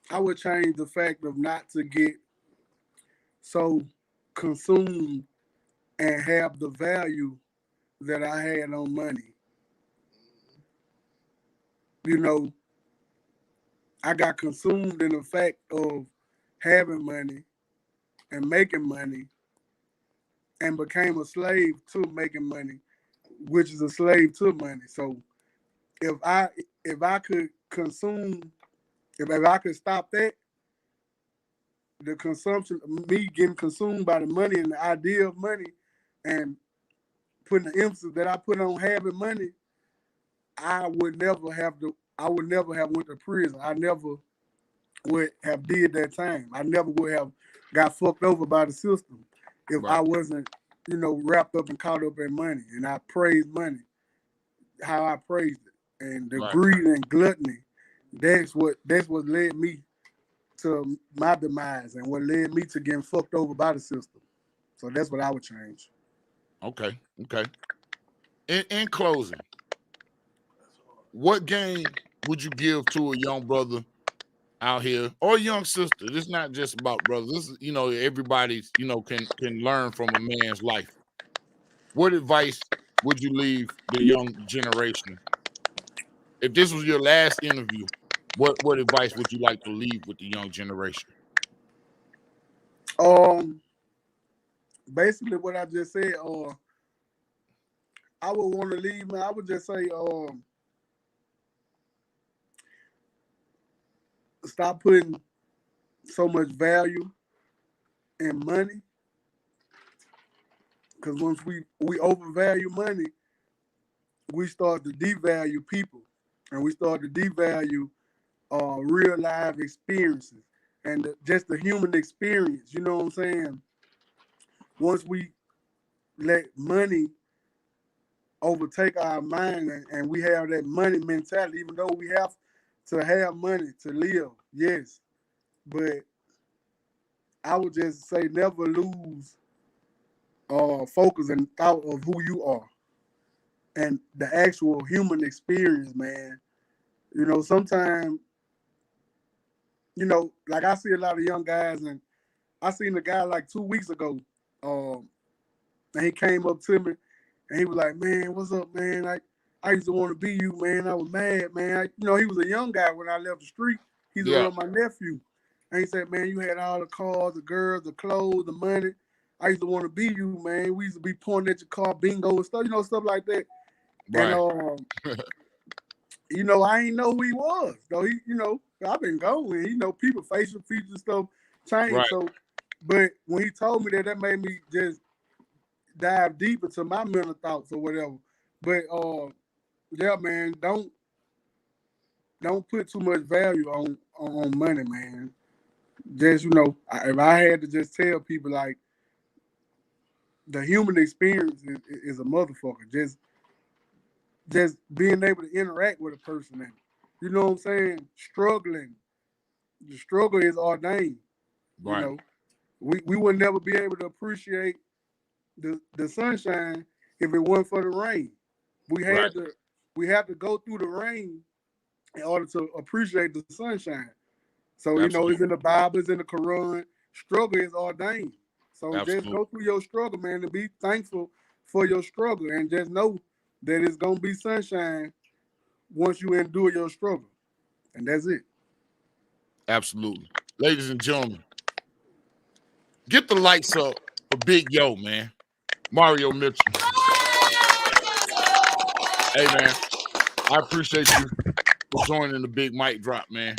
I would change the fact of not to get so consumed and have the value that I had on money. You know, I got consumed in the fact of having money and making money and became a slave to making money, which is a slave to money. So if I could consume, if I could stop that, the consumption, me getting consumed by the money and the idea of money and putting the emphasis that I put on having money, I would never have went to prison. I never would have did that time. I never would have got fucked over by the system if I wasn't, wrapped up and caught up in money. And I praised money, how I praised it. And the greed and gluttony, that's what led me to my demise and what led me to getting fucked over by the system. So that's what I would change. Okay. In closing, what game would you give to a young brother out here or a young sister? This is not just about brothers. This is, everybody's, can learn from a man's life. What advice would you leave the young generation? If this was your last interview, what advice would you like to leave with the young generation? Basically what I just said, I would want to leave, man. I would just say, stop putting so much value in money. Because once we overvalue money, we start to devalue people, and we start to devalue real life experiences and just the human experience. You know what I'm saying? Once we let money overtake our mind and we have that money mentality, even though we have to have money to live, yes, but I would just say never lose focus and thought of who you are and the actual human experience, man. Sometimes, like I see a lot of young guys, and I seen a guy like 2 weeks ago, and he came up to me and he was like, "Man, what's up, man? I used to want to be you, man. I was mad, man." He was a young guy when I left the street. He's around my nephew. And he said, "Man, you had all the cars, the girls, the clothes, the money. I used to want to be you, man. We used to be pointing at your car, bingo and stuff, stuff like that." Right. And I ain't know who he was. So he, I've been going, people facial features stuff changed. Right. So, but when he told me that made me just dive deep into my mental thoughts or whatever. But yeah, man, don't put too much value on money, man. Just, if I had to just tell people, like, the human experience is a motherfucker. Just being able to interact with a person, and you know what I'm saying, struggling. The struggle is ordained. Right. We would never be able to appreciate the sunshine if it wasn't for the rain. We have to go through the rain in order to appreciate the sunshine. So Absolutely. It's in the Bible, it's in the Quran. Struggle is ordained. So Absolutely. Just go through your struggle, man, and be thankful for your struggle, and just know that it's gonna be sunshine once you endure your struggle. And that's it. Absolutely. Ladies and gentlemen, get the lights up for Big Yo, man. Mario Mitchell. Hey, man, I appreciate you for joining the Big Mic Drop, man.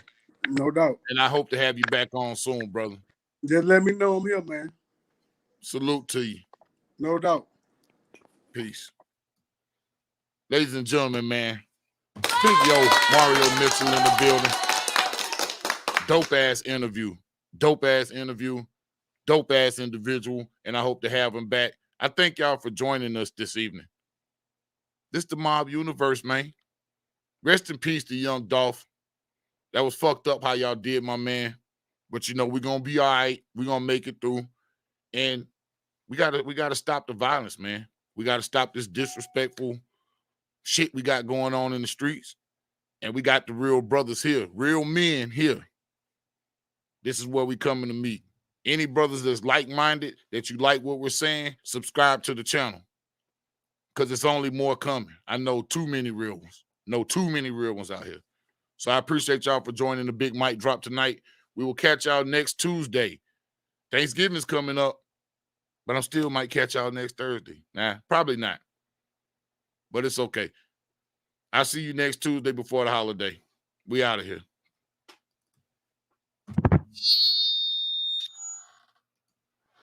No doubt. And I hope to have you back on soon, brother. Just let me know I'm here, man. Salute to you. No doubt. Peace. Ladies and gentlemen, man, Big Yo, Mario Mitchell in the building. Dope ass interview. Dope ass interview, dope ass individual, and I hope to have him back. I thank y'all for joining us this evening. This the Mob Universe, man. Rest in peace to young Dolph. That was fucked up how y'all did, my man. But you know, we're gonna be all right. We're gonna make it through. And we gotta stop the violence, man. We gotta stop this disrespectful shit we got going on in the streets. And we got the real brothers here, real men here. This is where we coming to meet. Any brothers that's like-minded, that you like what we're saying, subscribe to the channel. Because it's only more coming. I know too many real ones. Know too many real ones out here. So I appreciate y'all for joining the Big Mic Drop tonight. We will catch y'all next Tuesday. Thanksgiving's coming up, but I still might catch y'all next Thursday. Nah, probably not. But it's okay. I'll see you next Tuesday before the holiday. We out of here.